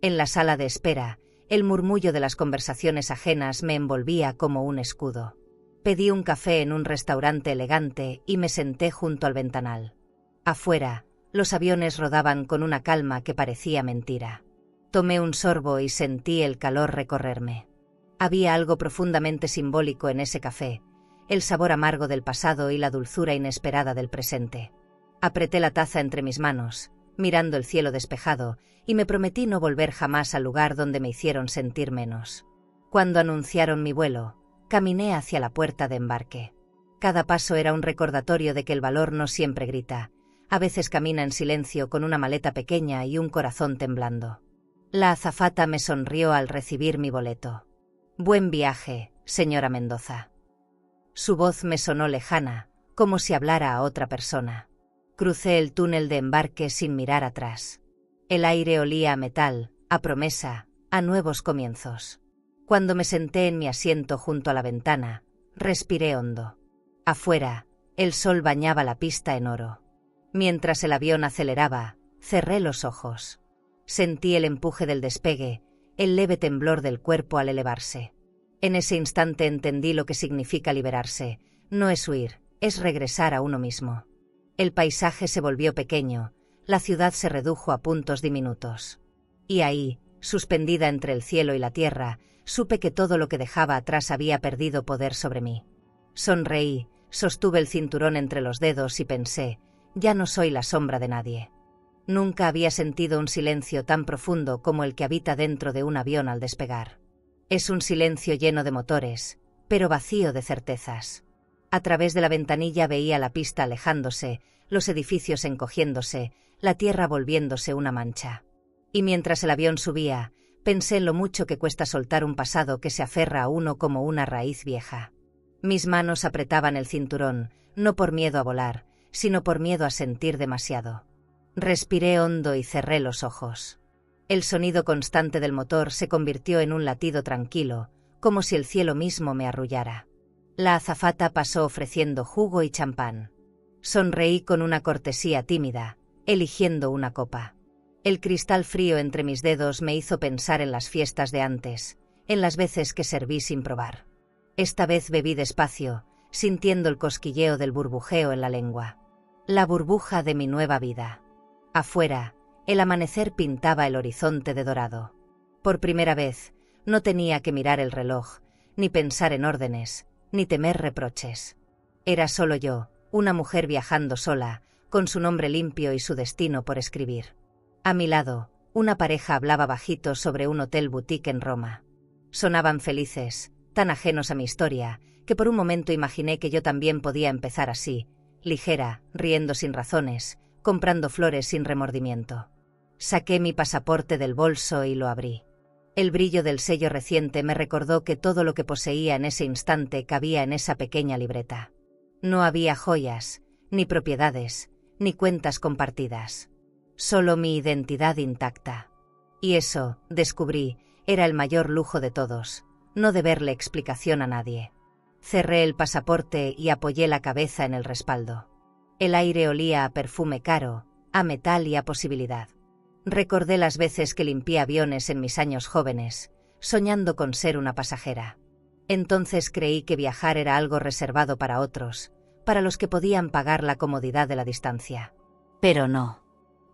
A: En la sala de espera, el murmullo de las conversaciones ajenas me envolvía como un escudo. Pedí un café en un restaurante elegante y me senté junto al ventanal. Afuera, los aviones rodaban con una calma que parecía mentira. Tomé un sorbo y sentí el calor recorrerme. Había algo profundamente simbólico en ese café, el sabor amargo del pasado y la dulzura inesperada del presente. Apreté la taza entre mis manos, mirando el cielo despejado, y me prometí no volver jamás al lugar donde me hicieron sentir menos. Cuando anunciaron mi vuelo, caminé hacia la puerta de embarque. Cada paso era un recordatorio de que el valor no siempre grita, a veces camina en silencio con una maleta pequeña y un corazón temblando. La azafata me sonrió al recibir mi boleto. «Buen viaje, señora Mendoza». Su voz me sonó lejana, como si hablara a otra persona. Crucé el túnel de embarque sin mirar atrás. El aire olía a metal, a promesa, a nuevos comienzos. Cuando me senté en mi asiento junto a la ventana, respiré hondo. Afuera, el sol bañaba la pista en oro. Mientras el avión aceleraba, cerré los ojos. Sentí el empuje del despegue, el leve temblor del cuerpo al elevarse. En ese instante entendí lo que significa liberarse. No es huir, es regresar a uno mismo. El paisaje se volvió pequeño, la ciudad se redujo a puntos diminutos. Y ahí, suspendida entre el cielo y la tierra, supe que todo lo que dejaba atrás había perdido poder sobre mí. Sonreí, sostuve el cinturón entre los dedos y pensé, ya no soy la sombra de nadie. Nunca había sentido un silencio tan profundo como el que habita dentro de un avión al despegar. Es un silencio lleno de motores, pero vacío de certezas. A través de la ventanilla veía la pista alejándose, los edificios encogiéndose, la tierra volviéndose una mancha. Y mientras el avión subía, pensé en lo mucho que cuesta soltar un pasado que se aferra a uno como una raíz vieja. Mis manos apretaban el cinturón, no por miedo a volar, sino por miedo a sentir demasiado. Respiré hondo y cerré los ojos. El sonido constante del motor se convirtió en un latido tranquilo, como si el cielo mismo me arrullara. La azafata pasó ofreciendo jugo y champán. Sonreí con una cortesía tímida, eligiendo una copa. El cristal frío entre mis dedos me hizo pensar en las fiestas de antes, en las veces que serví sin probar. Esta vez bebí despacio, sintiendo el cosquilleo del burbujeo en la lengua. La burbuja de mi nueva vida. Afuera, el amanecer pintaba el horizonte de dorado. Por primera vez, no tenía que mirar el reloj, ni pensar en órdenes, ni temer reproches. Era solo yo, una mujer viajando sola, con su nombre limpio y su destino por escribir. A mi lado, una pareja hablaba bajito sobre un hotel boutique en Roma. Sonaban felices, tan ajenos a mi historia, que por un momento imaginé que yo también podía empezar así, ligera, riendo sin razones, comprando flores sin remordimiento. Saqué mi pasaporte del bolso y lo abrí. El brillo del sello reciente me recordó que todo lo que poseía en ese instante cabía en esa pequeña libreta. No había joyas, ni propiedades, ni cuentas compartidas. Solo mi identidad intacta. Y eso, descubrí, era el mayor lujo de todos, no deberle explicación a nadie. Cerré el pasaporte y apoyé la cabeza en el respaldo. El aire olía a perfume caro, a metal y a posibilidad. Recordé las veces que limpié aviones en mis años jóvenes, soñando con ser una pasajera. Entonces creí que viajar era algo reservado para otros, para los que podían pagar la comodidad de la distancia. Pero no.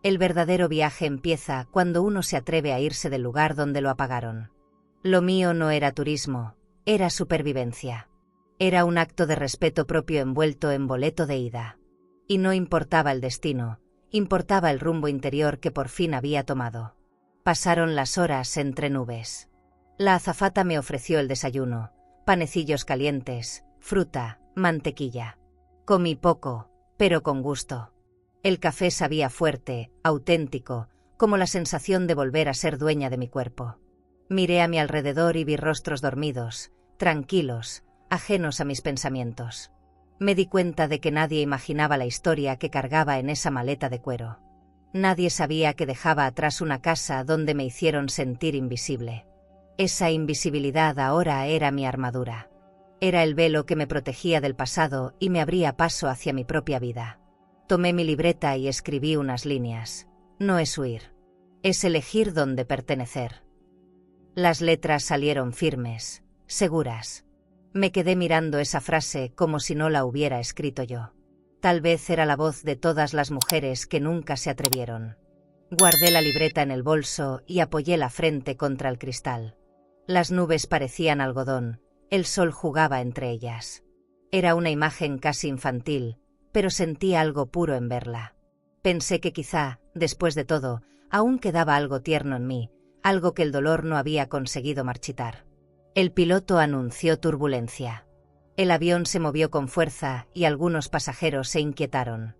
A: El verdadero viaje empieza cuando uno se atreve a irse del lugar donde lo apagaron. Lo mío no era turismo, era supervivencia. Era un acto de respeto propio envuelto en boleto de ida. Y no importaba el destino, importaba el rumbo interior que por fin había tomado. Pasaron las horas entre nubes. La azafata me ofreció el desayuno, panecillos calientes, fruta, mantequilla. Comí poco, pero con gusto. El café sabía fuerte, auténtico, como la sensación de volver a ser dueña de mi cuerpo. Miré a mi alrededor y vi rostros dormidos, tranquilos, ajenos a mis pensamientos. Me di cuenta de que nadie imaginaba la historia que cargaba en esa maleta de cuero. Nadie sabía que dejaba atrás una casa donde me hicieron sentir invisible. Esa invisibilidad ahora era mi armadura. Era el velo que me protegía del pasado y me abría paso hacia mi propia vida. Tomé mi libreta y escribí unas líneas. No es huir. Es elegir dónde pertenecer. Las letras salieron firmes, seguras. Me quedé mirando esa frase como si no la hubiera escrito yo. Tal vez era la voz de todas las mujeres que nunca se atrevieron. Guardé la libreta en el bolso y apoyé la frente contra el cristal. Las nubes parecían algodón, el sol jugaba entre ellas. Era una imagen casi infantil, pero sentí algo puro en verla. Pensé que quizá, después de todo, aún quedaba algo tierno en mí, algo que el dolor no había conseguido marchitar. El piloto anunció turbulencia. El avión se movió con fuerza y algunos pasajeros se inquietaron.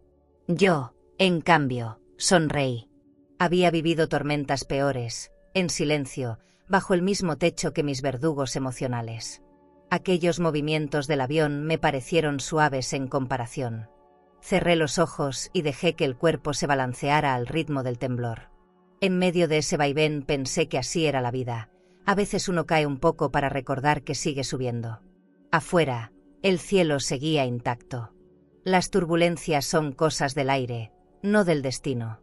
A: Yo, en cambio, sonreí. Había vivido tormentas peores, en silencio, bajo el mismo techo que mis verdugos emocionales. Aquellos movimientos del avión me parecieron suaves en comparación. Cerré los ojos y dejé que el cuerpo se balanceara al ritmo del temblor. En medio de ese vaivén pensé que así era la vida. A veces uno cae un poco para recordar que sigue subiendo. Afuera, el cielo seguía intacto. Las turbulencias son cosas del aire, no del destino.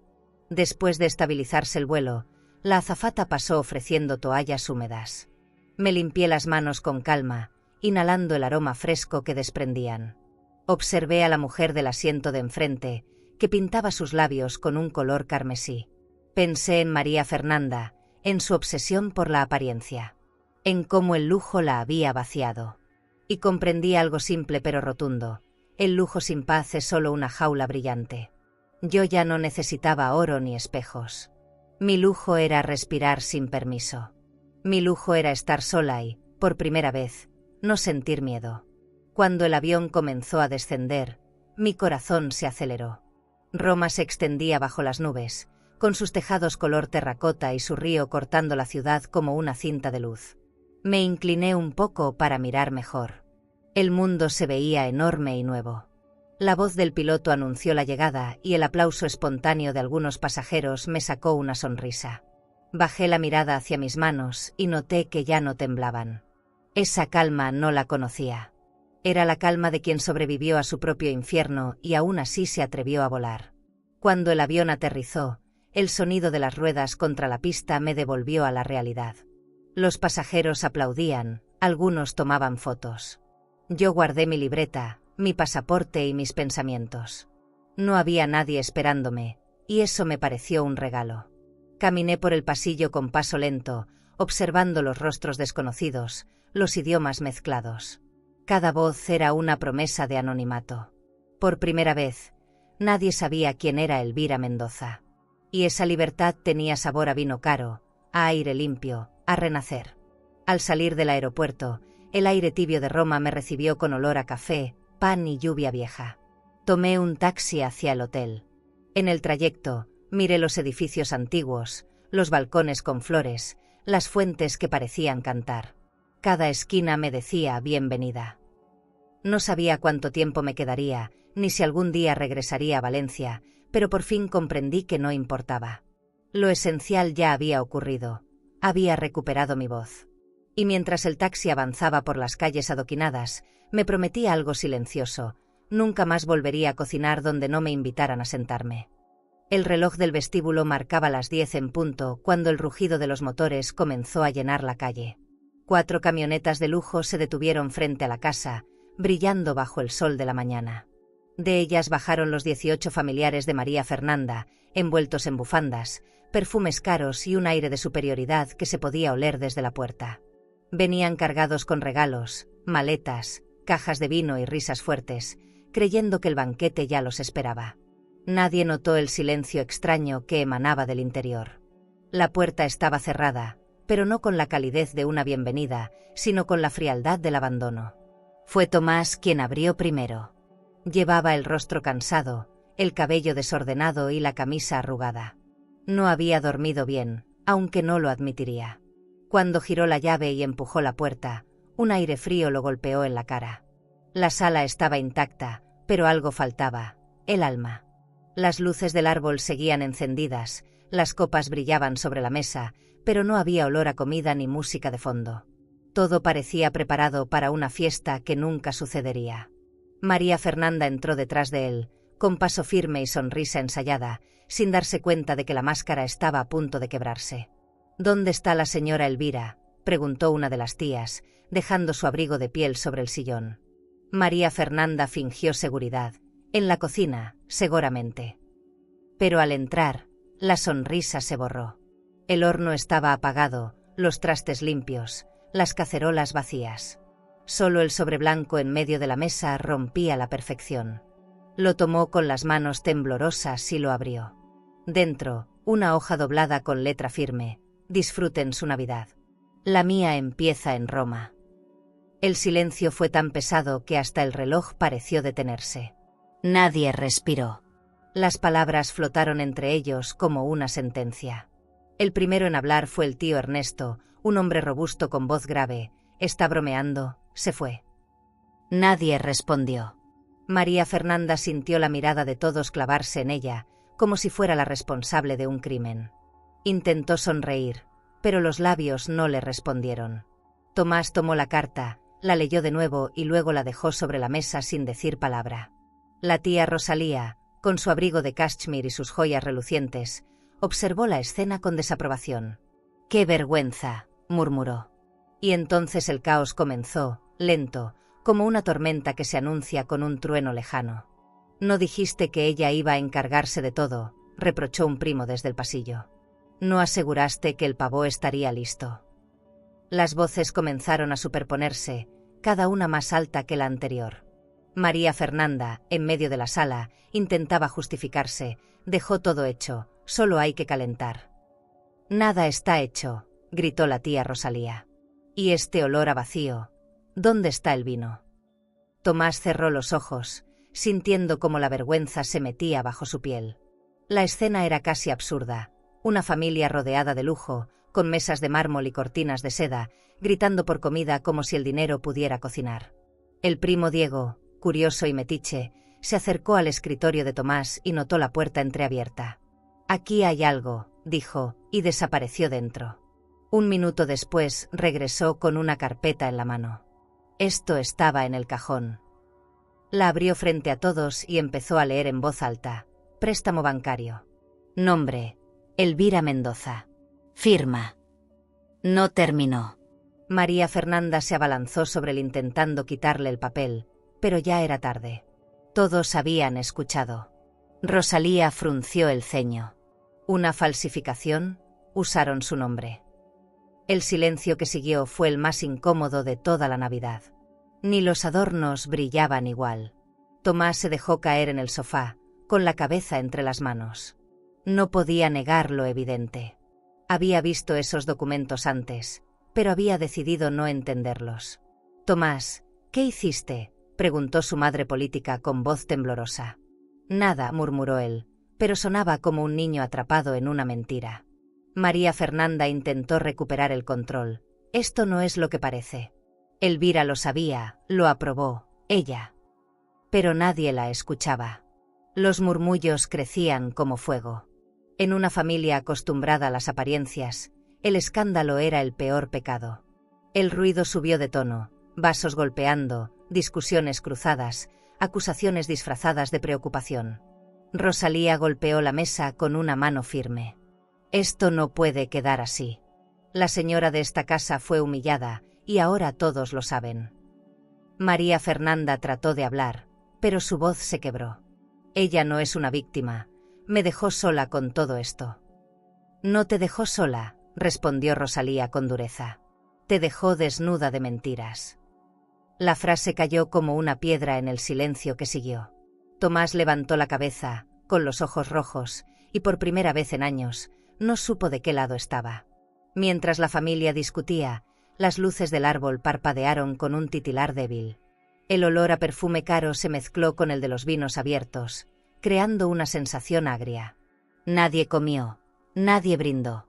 A: Después de estabilizarse el vuelo, la azafata pasó ofreciendo toallas húmedas. Me limpié las manos con calma, inhalando el aroma fresco que desprendían. Observé a la mujer del asiento de enfrente, que pintaba sus labios con un color carmesí. Pensé en María Fernanda, en su obsesión por la apariencia, en cómo el lujo la había vaciado. Y comprendí algo simple pero rotundo: el lujo sin paz es solo una jaula brillante. Yo ya no necesitaba oro ni espejos. Mi lujo era respirar sin permiso. Mi lujo era estar sola y, por primera vez, no sentir miedo. Cuando el avión comenzó a descender, mi corazón se aceleró. Roma se extendía bajo las nubes, con sus tejados color terracota y su río cortando la ciudad como una cinta de luz. Me incliné un poco para mirar mejor. El mundo se veía enorme y nuevo. La voz del piloto anunció la llegada y el aplauso espontáneo de algunos pasajeros me sacó una sonrisa. Bajé la mirada hacia mis manos y noté que ya no temblaban. Esa calma no la conocía. Era la calma de quien sobrevivió a su propio infierno y aún así se atrevió a volar. Cuando el avión aterrizó, el sonido de las ruedas contra la pista me devolvió a la realidad. Los pasajeros aplaudían, algunos tomaban fotos. Yo guardé mi libreta, mi pasaporte y mis pensamientos. No había nadie esperándome, y eso me pareció un regalo. Caminé por el pasillo con paso lento, observando los rostros desconocidos, los idiomas mezclados. Cada voz era una promesa de anonimato. Por primera vez, nadie sabía quién era Elvira Mendoza. Y esa libertad tenía sabor a vino caro, a aire limpio, a renacer. Al salir del aeropuerto, el aire tibio de Roma me recibió con olor a café, pan y lluvia vieja. Tomé un taxi hacia el hotel. En el trayecto, miré los edificios antiguos, los balcones con flores, las fuentes que parecían cantar. Cada esquina me decía bienvenida. No sabía cuánto tiempo me quedaría, ni si algún día regresaría a Valencia, pero por fin comprendí que no importaba. Lo esencial ya había ocurrido. Había recuperado mi voz. Y mientras el taxi avanzaba por las calles adoquinadas, me prometí algo silencioso: nunca más volvería a cocinar donde no me invitaran a sentarme. El reloj del vestíbulo marcaba las 10 en punto cuando el rugido de los motores comenzó a llenar la calle. 4 camionetas de lujo se detuvieron frente a la casa, brillando bajo el sol de la mañana. De ellas bajaron los 18 familiares de María Fernanda, envueltos en bufandas, perfumes caros y un aire de superioridad que se podía oler desde la puerta. Venían cargados con regalos, maletas, cajas de vino y risas fuertes, creyendo que el banquete ya los esperaba. Nadie notó el silencio extraño que emanaba del interior. La puerta estaba cerrada, pero no con la calidez de una bienvenida, sino con la frialdad del abandono. Fue Tomás quien abrió primero. Llevaba el rostro cansado, el cabello desordenado y la camisa arrugada. No había dormido bien, aunque no lo admitiría. Cuando giró la llave y empujó la puerta, un aire frío lo golpeó en la cara. La sala estaba intacta, pero algo faltaba: el alma. Las luces del árbol seguían encendidas, las copas brillaban sobre la mesa, pero no había olor a comida ni música de fondo. Todo parecía preparado para una fiesta que nunca sucedería. María Fernanda entró detrás de él, con paso firme y sonrisa ensayada, sin darse cuenta de que la máscara estaba a punto de quebrarse. «¿Dónde está la señora Elvira?», preguntó una de las tías, dejando su abrigo de piel sobre el sillón. María Fernanda fingió seguridad. «En la cocina, seguramente». Pero al entrar, la sonrisa se borró. El horno estaba apagado, los trastes limpios, las cacerolas vacías. Solo el sobreblanco en medio de la mesa rompía la perfección. Lo tomó con las manos temblorosas y lo abrió. Dentro, una hoja doblada con letra firme: «Disfruten su Navidad. La mía empieza en Roma». El silencio fue tan pesado que hasta el reloj pareció detenerse. Nadie respiró. Las palabras flotaron entre ellos como una sentencia. El primero en hablar fue el tío Ernesto, un hombre robusto con voz grave. «¿Está bromeando?», se fue. Nadie respondió. María Fernanda sintió la mirada de todos clavarse en ella, como si fuera la responsable de un crimen. Intentó sonreír, pero los labios no le respondieron. Tomás tomó la carta, la leyó de nuevo y luego la dejó sobre la mesa sin decir palabra. La tía Rosalía, con su abrigo de cachemir y sus joyas relucientes, observó la escena con desaprobación. «¡Qué vergüenza!», murmuró. Y entonces el caos comenzó, lento, como una tormenta que se anuncia con un trueno lejano. «No dijiste que ella iba a encargarse de todo», reprochó un primo desde el pasillo. «No aseguraste que el pavó estaría listo». Las voces comenzaron a superponerse, cada una más alta que la anterior. María Fernanda, en medio de la sala, intentaba justificarse. «Dejó todo hecho, solo hay que calentar». «Nada está hecho», gritó la tía Rosalía. «Y este olor a vacío. ¿Dónde está el vino?». Tomás cerró los ojos, sintiendo cómo la vergüenza se metía bajo su piel. La escena era casi absurda. Una familia rodeada de lujo, con mesas de mármol y cortinas de seda, gritando por comida como si el dinero pudiera cocinar. El primo Diego, curioso y metiche, se acercó al escritorio de Tomás y notó la puerta entreabierta. «Aquí hay algo», dijo, y desapareció dentro. Un minuto después regresó con una carpeta en la mano. Esto estaba en el cajón. La abrió frente a todos y empezó a leer en voz alta: «Préstamo bancario. Nombre: Elvira Mendoza. Firma». No terminó. María Fernanda se abalanzó sobre él intentando quitarle el papel, pero ya era tarde. Todos habían escuchado. Rosalía frunció el ceño. ¿Una falsificación? Usaron su nombre. El silencio que siguió fue el más incómodo de toda la Navidad. Ni los adornos brillaban igual. Tomás se dejó caer en el sofá, con la cabeza entre las manos. No podía negar lo evidente. Había visto esos documentos antes, pero había decidido no entenderlos. «Tomás, ¿qué hiciste?», preguntó su madre política con voz temblorosa. «Nada», murmuró él, pero sonaba como un niño atrapado en una mentira. María Fernanda intentó recuperar el control. «Esto no es lo que parece». Elvira lo sabía, lo aprobó, ella. Pero nadie la escuchaba. Los murmullos crecían como fuego. En una familia acostumbrada a las apariencias, el escándalo era el peor pecado. El ruido subió de tono, vasos golpeando, discusiones cruzadas, acusaciones disfrazadas de preocupación. Rosalía golpeó la mesa con una mano firme. «Esto no puede quedar así. La señora de esta casa fue humillada, y ahora todos lo saben». María Fernanda trató de hablar, pero su voz se quebró. «Ella no es una víctima. Me dejó sola con todo esto». «No te dejó sola», respondió Rosalía con dureza. «Te dejó desnuda de mentiras». La frase cayó como una piedra en el silencio que siguió. Tomás levantó la cabeza, con los ojos rojos, y por primera vez en años, no supo de qué lado estaba. Mientras la familia discutía, las luces del árbol parpadearon con un titilar débil. El olor a perfume caro se mezcló con el de los vinos abiertos, creando una sensación agria. Nadie comió, nadie brindó.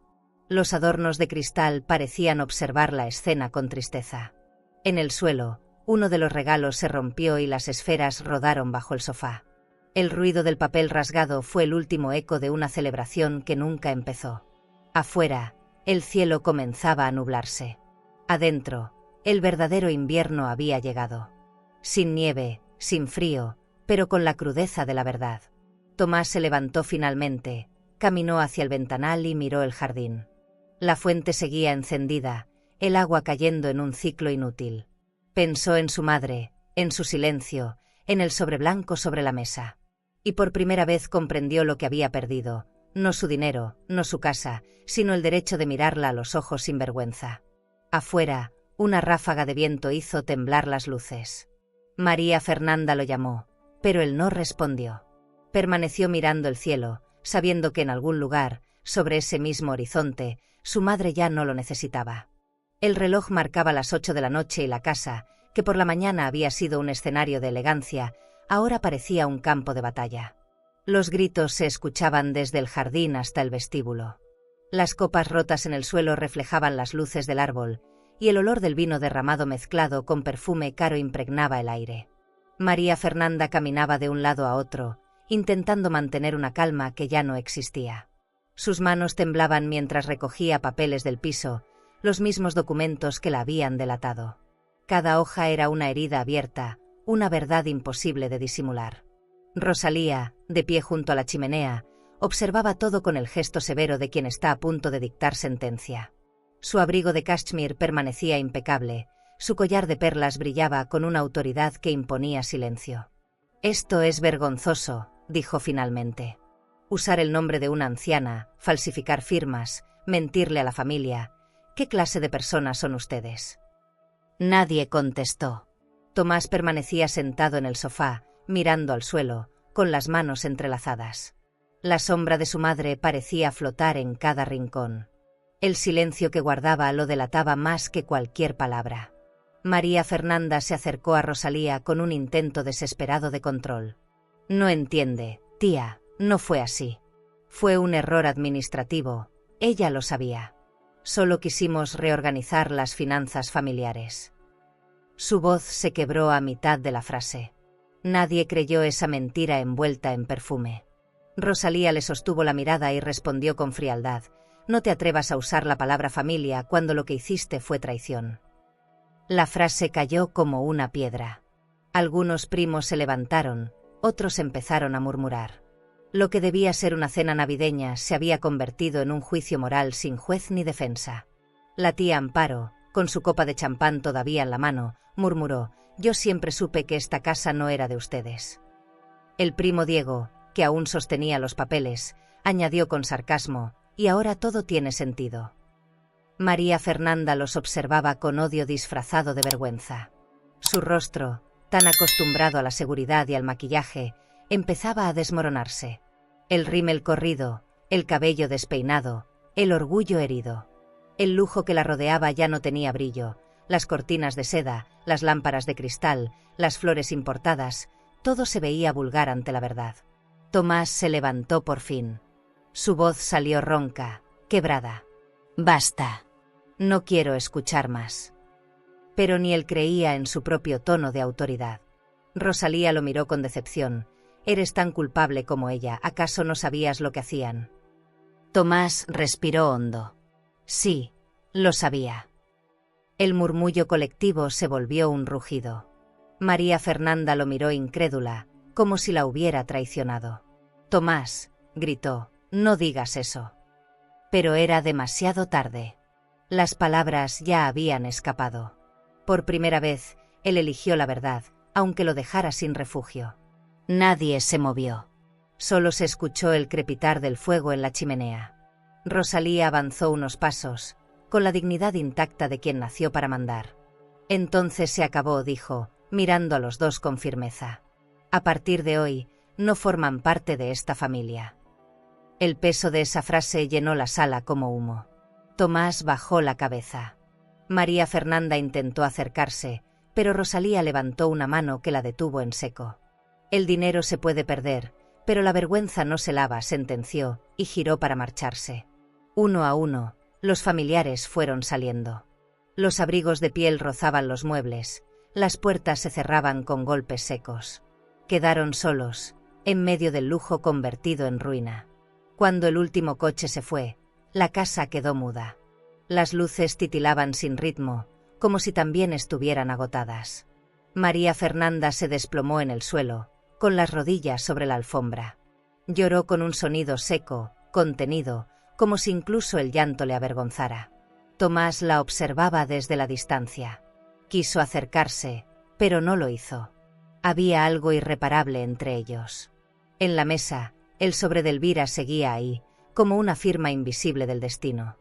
A: Los adornos de cristal parecían observar la escena con tristeza. En el suelo, uno de los regalos se rompió y las esferas rodaron bajo el sofá. El ruido del papel rasgado fue el último eco de una celebración que nunca empezó. Afuera, El cielo comenzaba a nublarse. Adentro, el verdadero invierno había llegado. Sin nieve, sin frío, pero con la crudeza de la verdad. Tomás se levantó finalmente, caminó hacia el ventanal y miró el jardín. La fuente seguía encendida, el agua cayendo en un ciclo inútil. Pensó en su madre, en su silencio, en el sobre blanco sobre la mesa. Y por primera vez comprendió lo que había perdido, no su dinero, no su casa, sino el derecho de mirarla a los ojos sin vergüenza. Afuera, una ráfaga de viento hizo temblar las luces. María Fernanda lo llamó, pero él no respondió. Permaneció mirando el cielo, sabiendo que en algún lugar, sobre ese mismo horizonte, su madre ya no lo necesitaba. El reloj marcaba las 8 de la noche y la casa, que por la mañana había sido un escenario de elegancia, ahora parecía un campo de batalla. Los gritos se escuchaban desde el jardín hasta el vestíbulo. Las copas rotas en el suelo reflejaban las luces del árbol, y el olor del vino derramado mezclado con perfume caro impregnaba el aire. María Fernanda caminaba de un lado a otro, intentando mantener una calma que ya no existía. Sus manos temblaban mientras recogía papeles del piso, los mismos documentos que la habían delatado. Cada hoja era una herida abierta, una verdad imposible de disimular. Rosalía, de pie junto a la chimenea, observaba todo con el gesto severo de quien está a punto de dictar sentencia. Su abrigo de cachemir permanecía impecable, su collar de perlas brillaba con una autoridad que imponía silencio. «Esto es vergonzoso», dijo finalmente. «Usar el nombre de una anciana, falsificar firmas, mentirle a la familia. ¿Qué clase de personas son ustedes?» Nadie contestó. Tomás permanecía sentado en el sofá, mirando al suelo, con las manos entrelazadas. La sombra de su madre parecía flotar en cada rincón. El silencio que guardaba lo delataba más que cualquier palabra. María Fernanda se acercó a Rosalía con un intento desesperado de control. «No entiende, tía, no fue así. Fue un error administrativo, ella lo sabía. Solo quisimos reorganizar las finanzas familiares». Su voz se quebró a mitad de la frase. Nadie creyó esa mentira envuelta en perfume. Rosalía le sostuvo la mirada y respondió con frialdad: «No te atrevas a usar la palabra familia cuando lo que hiciste fue traición». La frase cayó como una piedra. Algunos primos se levantaron, otros empezaron a murmurar. Lo que debía ser una cena navideña se había convertido en un juicio moral sin juez ni defensa. La tía Amparo, con su copa de champán todavía en la mano, murmuró: «Yo siempre supe que esta casa no era de ustedes». El primo Diego, que aún sostenía los papeles, añadió con sarcasmo: «Y ahora todo tiene sentido». María Fernanda los observaba con odio disfrazado de vergüenza. Su rostro, tan acostumbrado a la seguridad y al maquillaje, empezaba a desmoronarse. El rímel corrido, el cabello despeinado, el orgullo herido. El lujo que la rodeaba ya no tenía brillo, las cortinas de seda, las lámparas de cristal, las flores importadas, todo se veía vulgar ante la verdad. Tomás se levantó por fin. Su voz salió ronca, quebrada. «Basta. No quiero escuchar más». Pero ni él creía en su propio tono de autoridad. Rosalía lo miró con decepción. «Eres tan culpable como ella, ¿acaso no sabías lo que hacían?» Tomás respiró hondo. Sí, lo sabía. El murmullo colectivo se volvió un rugido. María Fernanda lo miró incrédula, como si la hubiera traicionado. «Tomás», gritó, «no digas eso». Pero era demasiado tarde. Las palabras ya habían escapado. Por primera vez, él eligió la verdad, aunque lo dejara sin refugio. Nadie se movió. Solo se escuchó el crepitar del fuego en la chimenea. Rosalía avanzó unos pasos, con la dignidad intacta de quien nació para mandar. «Entonces se acabó», dijo, mirando a los dos con firmeza. «A partir de hoy, no forman parte de esta familia». El peso de esa frase llenó la sala como humo. Tomás bajó la cabeza. María Fernanda intentó acercarse, pero Rosalía levantó una mano que la detuvo en seco. «El dinero se puede perder, pero la vergüenza no se lava», sentenció, y giró para marcharse. Uno a uno, los familiares fueron saliendo. Los abrigos de piel rozaban los muebles, las puertas se cerraban con golpes secos. Quedaron solos, en medio del lujo convertido en ruina. Cuando el último coche se fue, la casa quedó muda. Las luces titilaban sin ritmo, como si también estuvieran agotadas. María Fernanda se desplomó en el suelo, con las rodillas sobre la alfombra. Lloró con un sonido seco, contenido, como si incluso el llanto le avergonzara. Tomás la observaba desde la distancia. Quiso acercarse, pero no lo hizo. Había algo irreparable entre ellos. En la mesa, el sobre de Elvira seguía ahí, como una firma invisible del destino.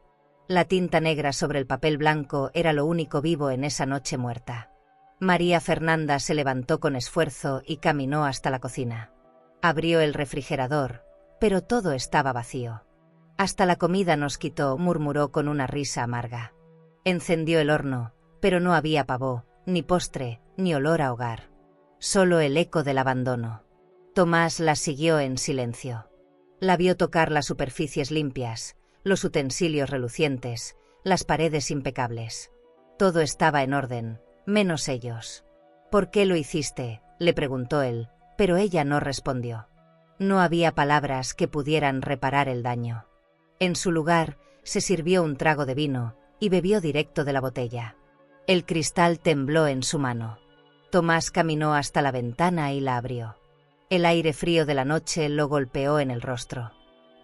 A: La tinta negra sobre el papel blanco era lo único vivo en esa noche muerta. María Fernanda se levantó con esfuerzo y caminó hasta la cocina. Abrió el refrigerador, pero todo estaba vacío. Hasta la comida nos quitó, murmuró con una risa amarga. Encendió el horno, pero no había pavó, ni postre, ni olor a hogar. Solo el eco del abandono. Tomás la siguió en silencio. La vio tocar las superficies limpias, los utensilios relucientes, las paredes impecables. Todo estaba en orden, menos ellos. ¿Por qué lo hiciste?, le preguntó él, pero ella no respondió. No había palabras que pudieran reparar el daño. En su lugar, se sirvió un trago de vino y bebió directo de la botella. El cristal tembló en su mano. Tomás caminó hasta la ventana y la abrió. El aire frío de la noche lo golpeó en el rostro.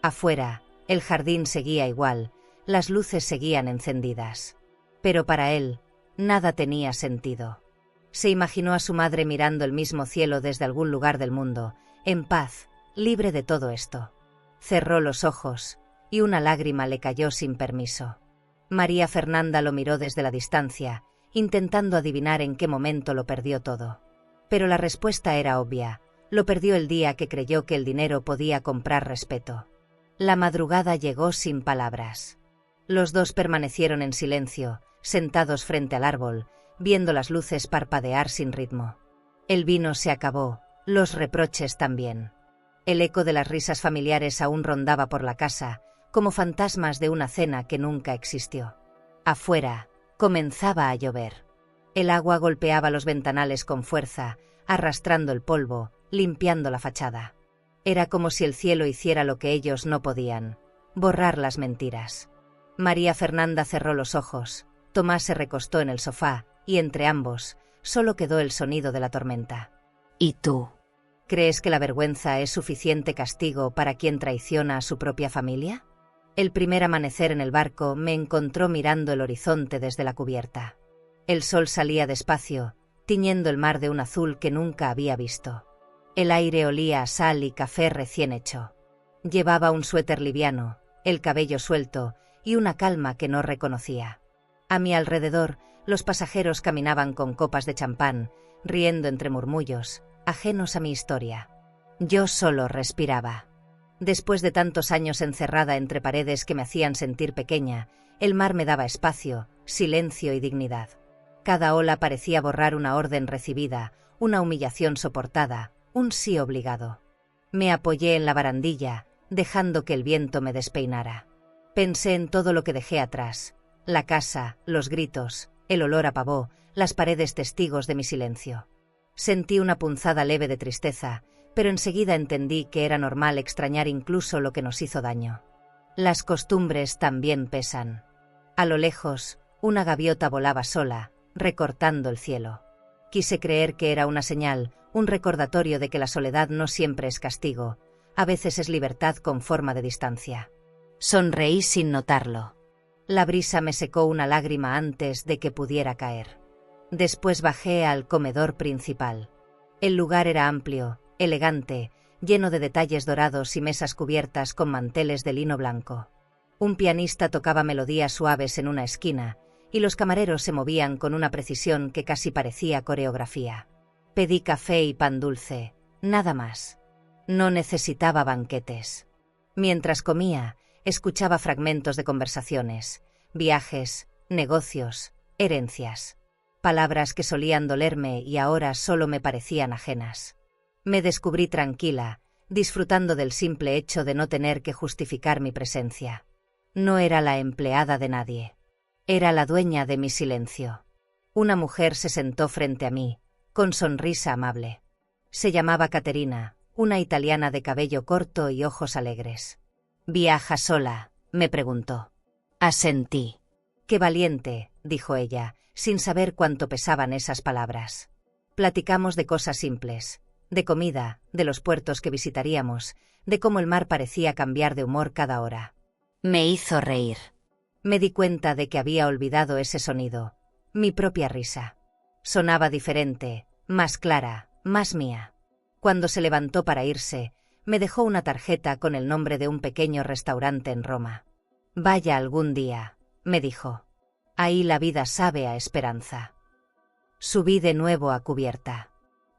A: Afuera, el jardín seguía igual, las luces seguían encendidas. Pero para él, nada tenía sentido. Se imaginó a su madre mirando el mismo cielo desde algún lugar del mundo, en paz, libre de todo esto. Cerró los ojos, y una lágrima le cayó sin permiso. María Fernanda lo miró desde la distancia, intentando adivinar en qué momento lo perdió todo. Pero la respuesta era obvia: lo perdió el día que creyó que el dinero podía comprar respeto. La madrugada llegó sin palabras. Los dos permanecieron en silencio, sentados frente al árbol, viendo las luces parpadear sin ritmo. El vino se acabó, los reproches también. El eco de las risas familiares aún rondaba por la casa, como fantasmas de una cena que nunca existió. Afuera, comenzaba a llover. El agua golpeaba los ventanales con fuerza, arrastrando el polvo, limpiando la fachada. Era como si el cielo hiciera lo que ellos no podían: borrar las mentiras. María Fernanda cerró los ojos, Tomás se recostó en el sofá, y entre ambos, solo quedó el sonido de la tormenta. ¿Y tú? ¿Crees que la vergüenza es suficiente castigo para quien traiciona a su propia familia? El primer amanecer en el barco me encontró mirando el horizonte desde la cubierta. El sol salía despacio, tiñendo el mar de un azul que nunca había visto. El aire olía a sal y café recién hecho. Llevaba un suéter liviano, el cabello suelto y una calma que no reconocía. A mi alrededor, los pasajeros caminaban con copas de champán, riendo entre murmullos, ajenos a mi historia. Yo solo respiraba. Después de tantos años encerrada entre paredes que me hacían sentir pequeña, el mar me daba espacio, silencio y dignidad. Cada ola parecía borrar una orden recibida, una humillación soportada, un sí obligado. Me apoyé en la barandilla, dejando que el viento me despeinara. Pensé en todo lo que dejé atrás: la casa, los gritos, el olor a pavó, las paredes testigos de mi silencio. Sentí una punzada leve de tristeza, pero enseguida entendí que era normal extrañar incluso lo que nos hizo daño. Las costumbres también pesan. A lo lejos, una gaviota volaba sola, recortando el cielo. Quise creer que era una señal, un recordatorio de que la soledad no siempre es castigo, a veces es libertad con forma de distancia. Sonreí sin notarlo. La brisa me secó una lágrima antes de que pudiera caer. Después bajé al comedor principal. El lugar era amplio, elegante, lleno de detalles dorados y mesas cubiertas con manteles de lino blanco. Un pianista tocaba melodías suaves en una esquina, y los camareros se movían con una precisión que casi parecía coreografía. Pedí café y pan dulce, nada más. No necesitaba banquetes. Mientras comía, escuchaba fragmentos de conversaciones, viajes, negocios, herencias. Palabras que solían dolerme y ahora solo me parecían ajenas. Me descubrí tranquila, disfrutando del simple hecho de no tener que justificar mi presencia. No era la empleada de nadie. Era la dueña de mi silencio. Una mujer se sentó frente a mí, con sonrisa amable. Se llamaba Caterina, una italiana de cabello corto y ojos alegres. «¿Viaja sola?», me preguntó. Asentí. Qué valiente, dijo ella, sin saber cuánto pesaban esas palabras. Platicamos de cosas simples, de comida, de los puertos que visitaríamos, de cómo el mar parecía cambiar de humor cada hora. Me hizo reír. Me di cuenta de que había olvidado ese sonido, mi propia risa. Sonaba diferente, más clara, más mía. Cuando se levantó para irse, me dejó una tarjeta con el nombre de un pequeño restaurante en Roma. Vaya algún día, me dijo. Ahí la vida sabe a esperanza. Subí de nuevo a cubierta.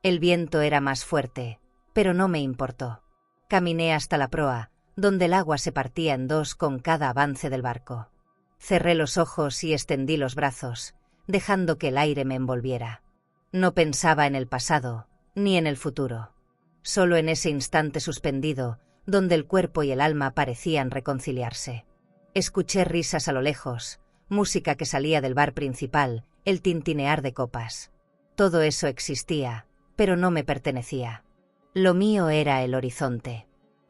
A: El viento era más fuerte, pero no me importó. Caminé hasta la proa, donde el agua se partía en dos con cada avance del barco. Cerré los ojos y extendí los brazos, dejando que el aire me envolviera. No pensaba en el pasado, ni en el futuro. Solo en ese instante suspendido, donde el cuerpo y el alma parecían reconciliarse. Escuché risas a lo lejos, música que salía del bar principal, el tintinear de copas. Todo eso existía, pero no me pertenecía. Lo mío era el horizonte.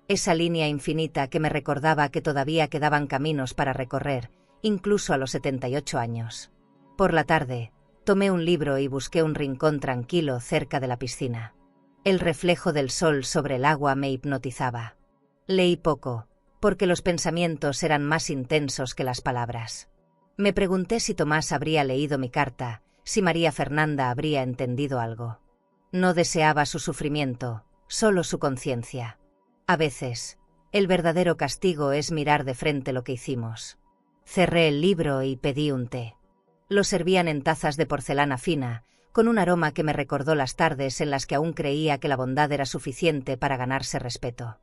A: Esa línea infinita que me recordaba que todavía quedaban caminos para recorrer, incluso a los 78 años. Por la tarde, tomé un libro y busqué un rincón tranquilo cerca de la piscina. El reflejo del sol sobre el agua me hipnotizaba. Leí poco, porque los pensamientos eran más intensos que las palabras. Me pregunté si Tomás habría leído mi carta, si María Fernanda habría entendido algo. No deseaba su sufrimiento, solo su conciencia. A veces, el verdadero castigo es mirar de frente lo que hicimos. Cerré el libro y pedí un té. Lo servían en tazas de porcelana fina, con un aroma que me recordó las tardes en las que aún creía que la bondad era suficiente para ganarse respeto.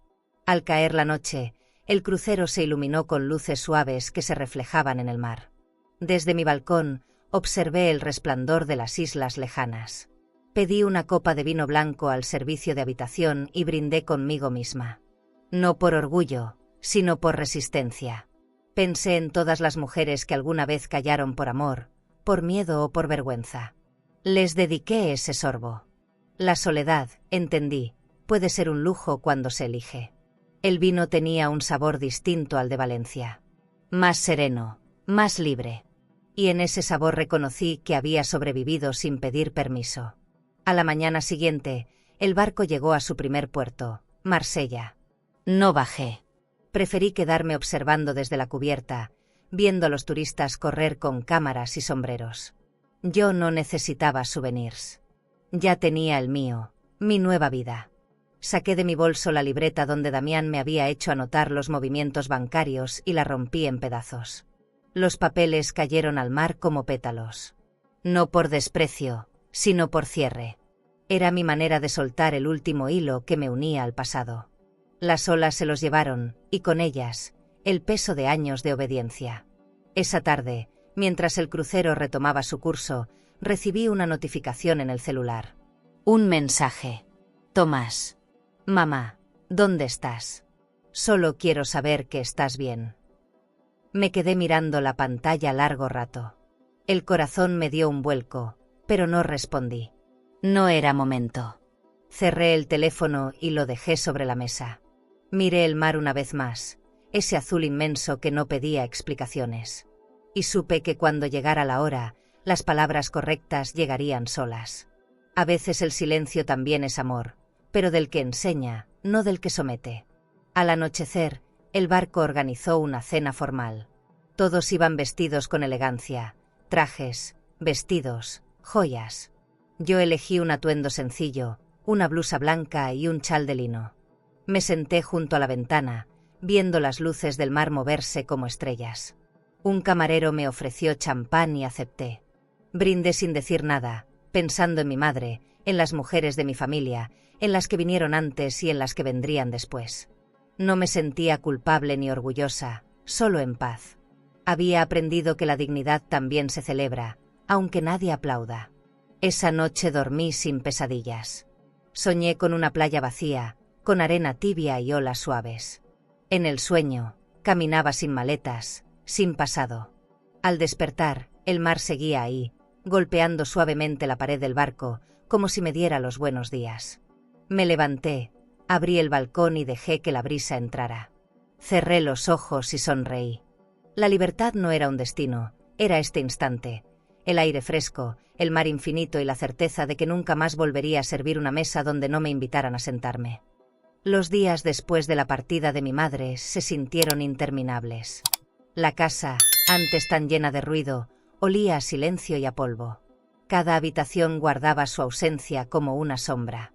A: Al caer la noche, el crucero se iluminó con luces suaves que se reflejaban en el mar. Desde mi balcón, observé el resplandor de las islas lejanas. Pedí una copa de vino blanco al servicio de habitación y brindé conmigo misma. No por orgullo, sino por resistencia. Pensé en todas las mujeres que alguna vez callaron por amor, por miedo o por vergüenza. Les dediqué ese sorbo. La soledad, entendí, puede ser un lujo cuando se elige. El vino tenía un sabor distinto al de Valencia. Más sereno, más libre. Y en ese sabor reconocí que había sobrevivido sin pedir permiso. A la mañana siguiente, el barco llegó a su primer puerto, Marsella. No bajé. Preferí quedarme observando desde la cubierta, viendo a los turistas correr con cámaras y sombreros. Yo no necesitaba souvenirs. Ya tenía el mío, mi nueva vida. Saqué de mi bolso la libreta donde Damián me había hecho anotar los movimientos bancarios y la rompí en pedazos. Los papeles cayeron al mar como pétalos. No por desprecio, sino por cierre. Era mi manera de soltar el último hilo que me unía al pasado. Las olas se los llevaron, y con ellas, el peso de años de obediencia. Esa tarde, mientras el crucero retomaba su curso, recibí una notificación en el celular. Un mensaje. Tomás. Mamá, ¿dónde estás? Solo quiero saber que estás bien. Me quedé mirando la pantalla largo rato. El corazón me dio un vuelco, pero no respondí. No era momento. Cerré el teléfono y lo dejé sobre la mesa. Miré el mar una vez más, ese azul inmenso que no pedía explicaciones. Y supe que cuando llegara la hora, las palabras correctas llegarían solas. A veces el silencio también es amor, pero del que enseña, no del que somete. Al anochecer, el barco organizó una cena formal. Todos iban vestidos con elegancia, trajes, vestidos, joyas. Yo elegí un atuendo sencillo, una blusa blanca y un chal de lino. Me senté junto a la ventana, viendo las luces del mar moverse como estrellas. Un camarero me ofreció champán y acepté. Brindé sin decir nada, pensando en mi madre, en las mujeres de mi familia, en las que vinieron antes y en las que vendrían después. No me sentía culpable ni orgullosa, solo en paz. Había aprendido que la dignidad también se celebra, aunque nadie aplauda. Esa noche dormí sin pesadillas. Soñé con una playa vacía, con arena tibia y olas suaves. En el sueño, caminaba sin maletas, sin pasado. Al despertar, el mar seguía ahí, golpeando suavemente la pared del barco, como si me diera los buenos días. Me levanté, abrí el balcón y dejé que la brisa entrara. Cerré los ojos y sonreí. La libertad no era un destino, Era este instante. El aire fresco, el mar infinito y la certeza de que nunca más volvería a servir una mesa donde no me invitaran a sentarme. Los días después de la partida de mi madre se sintieron interminables. La casa, antes tan llena de ruido, olía a silencio y a polvo. Cada habitación guardaba su ausencia como una sombra.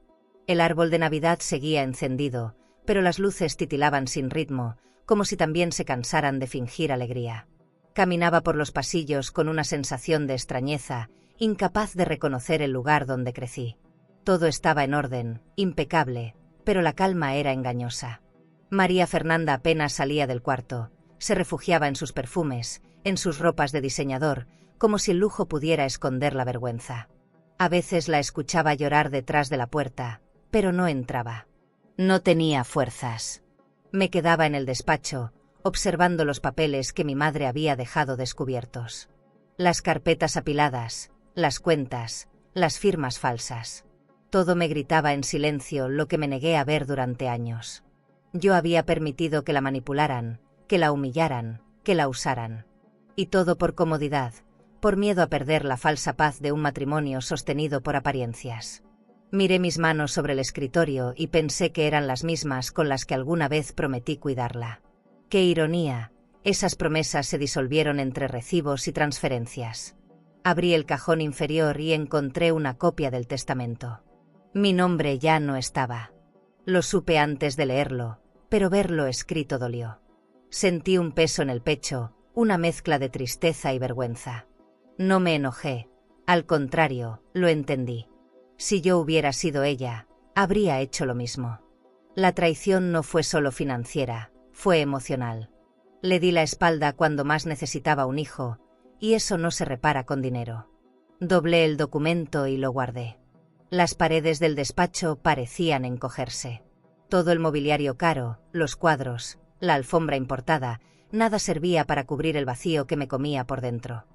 A: El árbol de Navidad seguía encendido, pero las luces titilaban sin ritmo, como si también se cansaran de fingir alegría. Caminaba por los pasillos con una sensación de extrañeza, incapaz de reconocer el lugar donde crecí. Todo estaba en orden, impecable, pero la calma era engañosa. María Fernanda apenas salía del cuarto, se refugiaba en sus perfumes, en sus ropas de diseñador, como si el lujo pudiera esconder la vergüenza. A veces la escuchaba llorar detrás de la puerta, pero no entraba. No tenía fuerzas. Me quedaba en el despacho, observando los papeles que mi madre había dejado descubiertos. Las carpetas apiladas, las cuentas, las firmas falsas. Todo me gritaba en silencio lo que me negué a ver durante años. Yo había permitido que la manipularan, que la humillaran, que la usaran. Y todo por comodidad, por miedo a perder la falsa paz de un matrimonio sostenido por apariencias. Miré mis manos sobre el escritorio y pensé que eran las mismas con las que alguna vez prometí cuidarla. ¡Qué ironía! Esas promesas se disolvieron entre recibos y transferencias. Abrí el cajón inferior y encontré una copia del testamento. Mi nombre ya no estaba. Lo supe antes de leerlo, pero verlo escrito dolió. Sentí un peso en el pecho, una mezcla de tristeza y vergüenza. No me enojé, al contrario, lo entendí. Si yo hubiera sido ella, habría hecho lo mismo. La traición no fue solo financiera, fue emocional. Le di la espalda cuando más necesitaba un hijo, y eso no se repara con dinero. Doblé el documento y lo guardé. Las paredes del despacho parecían encogerse. Todo el mobiliario caro, los cuadros, la alfombra importada, nada servía para cubrir el vacío que me comía por dentro.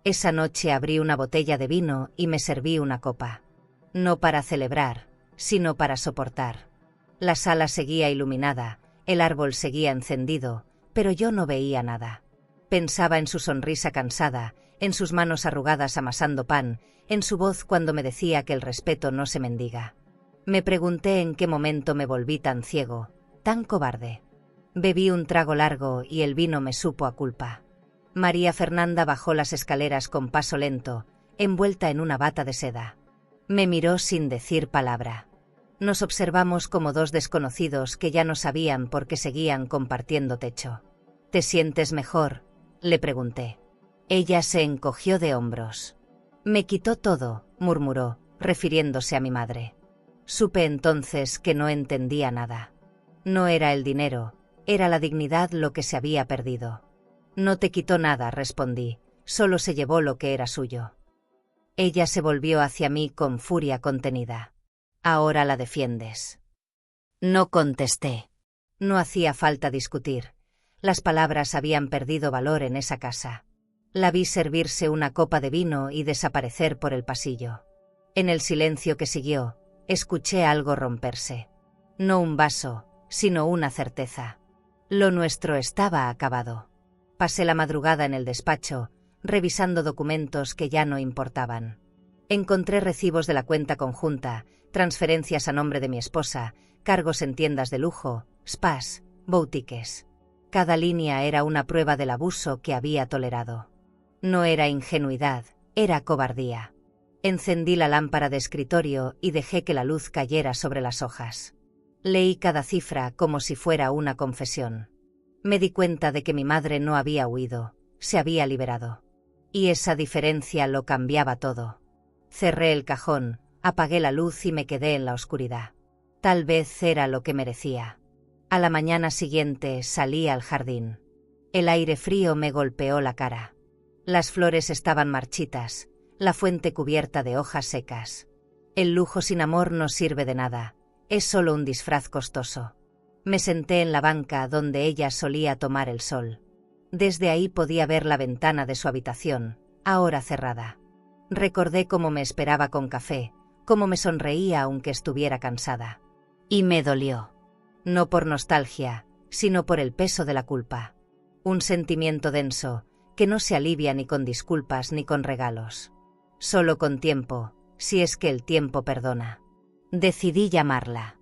A: Esa noche abrí una botella de vino y me serví una copa. No para celebrar, sino para soportar. La sala seguía iluminada, el árbol seguía encendido, pero yo no veía nada. Pensaba en su sonrisa cansada, en sus manos arrugadas amasando pan, en su voz cuando me decía que el respeto no se mendiga. Me pregunté en qué momento me volví tan ciego, tan cobarde. Bebí un trago largo y el vino me supo a culpa. María Fernanda bajó las escaleras con paso lento, envuelta en una bata de seda. Me miró sin decir palabra. Nos observamos como dos desconocidos que ya no sabían por qué seguían compartiendo techo. ¿Te sientes mejor?, le pregunté. Ella se encogió de hombros. Me quitó todo, murmuró, refiriéndose a mi madre. Supe entonces que no entendía nada. No era el dinero, era la dignidad lo que se había perdido. No te quitó nada, respondí, solo se llevó lo que era suyo. Ella se volvió hacia mí con furia contenida. Ahora la defiendes. No contesté. No hacía falta discutir. Las palabras habían perdido valor en esa casa. La vi servirse una copa de vino y desaparecer por el pasillo. En el silencio que siguió, escuché algo romperse. No un vaso, sino una certeza. Lo nuestro estaba acabado. Pasé la madrugada en el despacho, revisando documentos que ya no importaban. Encontré recibos de la cuenta conjunta, transferencias a nombre de mi esposa, cargos en tiendas de lujo, spas, boutiques. Cada línea era una prueba del abuso que había tolerado. No era ingenuidad, era cobardía. Encendí la lámpara de escritorio y dejé que la luz cayera sobre las hojas. Leí cada cifra como si fuera una confesión. Me di cuenta de que mi madre no había huido, se había liberado. Y esa diferencia lo cambiaba todo. Cerré el cajón, apagué la luz y me quedé en la oscuridad. Tal vez era lo que merecía. A la mañana siguiente salí al jardín. El aire frío me golpeó la cara. Las flores estaban marchitas, la fuente cubierta de hojas secas. El lujo sin amor no sirve de nada, es solo un disfraz costoso. Me senté en la banca donde ella solía tomar el sol. Desde ahí podía ver la ventana de su habitación, ahora cerrada. Recordé cómo me esperaba con café, cómo me sonreía aunque estuviera cansada. Y me dolió. No por nostalgia, sino por el peso de la culpa. Un sentimiento denso, que no se alivia ni con disculpas ni con regalos. Solo con tiempo, si es que el tiempo perdona. Decidí llamarla.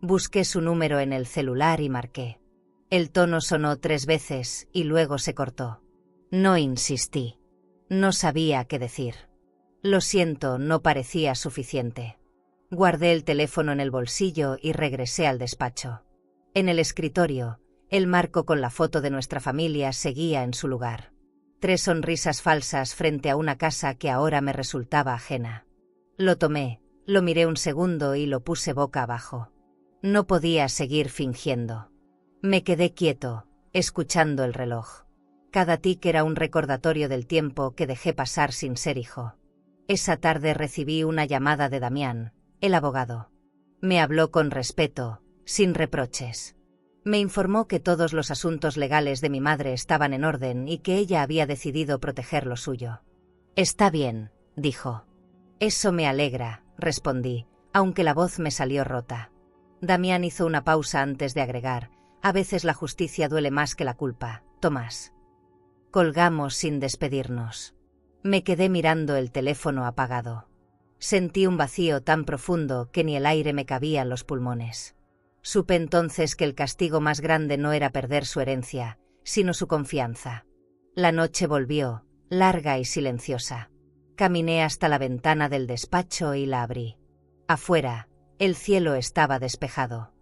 A: Busqué su número en el celular y marqué. El tono sonó 3 veces y luego se cortó. No insistí. No sabía qué decir. Lo siento, no parecía suficiente. Guardé el teléfono en el bolsillo y regresé al despacho. En el escritorio, el marco con la foto de nuestra familia seguía en su lugar. 3 sonrisas falsas frente a una casa que ahora me resultaba ajena. Lo tomé, lo miré un segundo y lo puse boca abajo. No podía seguir fingiendo. Me quedé quieto, escuchando el reloj. Cada tic era un recordatorio del tiempo que dejé pasar sin ser hijo. Esa tarde recibí una llamada de Damián, el abogado. Me habló con respeto, sin reproches. Me informó que todos los asuntos legales de mi madre estaban en orden y que ella había decidido proteger lo suyo. Está bien, dijo. Eso me alegra, respondí, aunque la voz me salió rota. Damián hizo una pausa antes de agregar, a veces la justicia duele más que la culpa, Tomás. Colgamos sin despedirnos. Me quedé mirando el teléfono apagado. Sentí un vacío tan profundo que ni el aire me cabía en los pulmones. Supe entonces que el castigo más grande no era perder su herencia, sino su confianza. La noche volvió, larga y silenciosa. Caminé hasta la ventana del despacho y la abrí. Afuera, el cielo estaba despejado.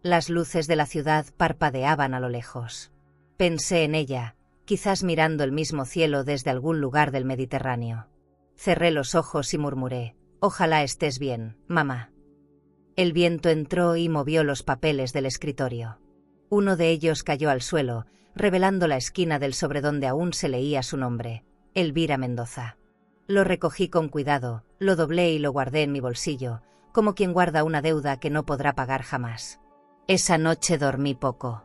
A: Las luces de la ciudad parpadeaban a lo lejos. Pensé en ella, quizás mirando el mismo cielo desde algún lugar del Mediterráneo. Cerré los ojos y murmuré, ojalá estés bien, mamá. El viento entró y movió los papeles del escritorio. Uno de ellos cayó al suelo, revelando la esquina del sobre donde aún se leía su nombre, Elvira Mendoza. Lo recogí con cuidado, lo doblé y lo guardé en mi bolsillo, como quien guarda una deuda que no podrá pagar jamás. Esa noche dormí poco.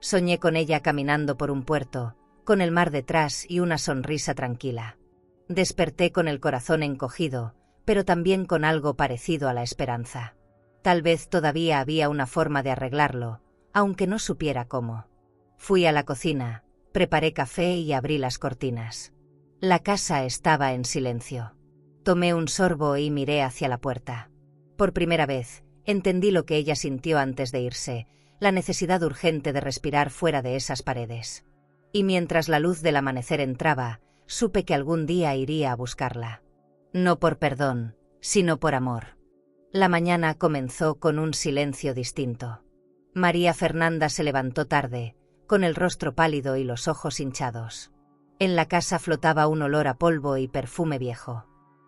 A: Soñé con ella caminando por un puerto, con el mar detrás y una sonrisa tranquila. Desperté con el corazón encogido, pero también con algo parecido a la esperanza. Tal vez todavía había una forma de arreglarlo, aunque no supiera cómo. Fui a la cocina, preparé café y abrí las cortinas. La casa estaba en silencio. Tomé un sorbo y miré hacia la puerta. Por primera vez, entendí lo que ella sintió antes de irse, la necesidad urgente de respirar fuera de esas paredes. Y mientras la luz del amanecer entraba, supe que algún día iría a buscarla. No por perdón, sino por amor. La mañana comenzó con un silencio distinto. María Fernanda se levantó tarde, con el rostro pálido y los ojos hinchados. En la casa flotaba un olor a polvo y perfume viejo.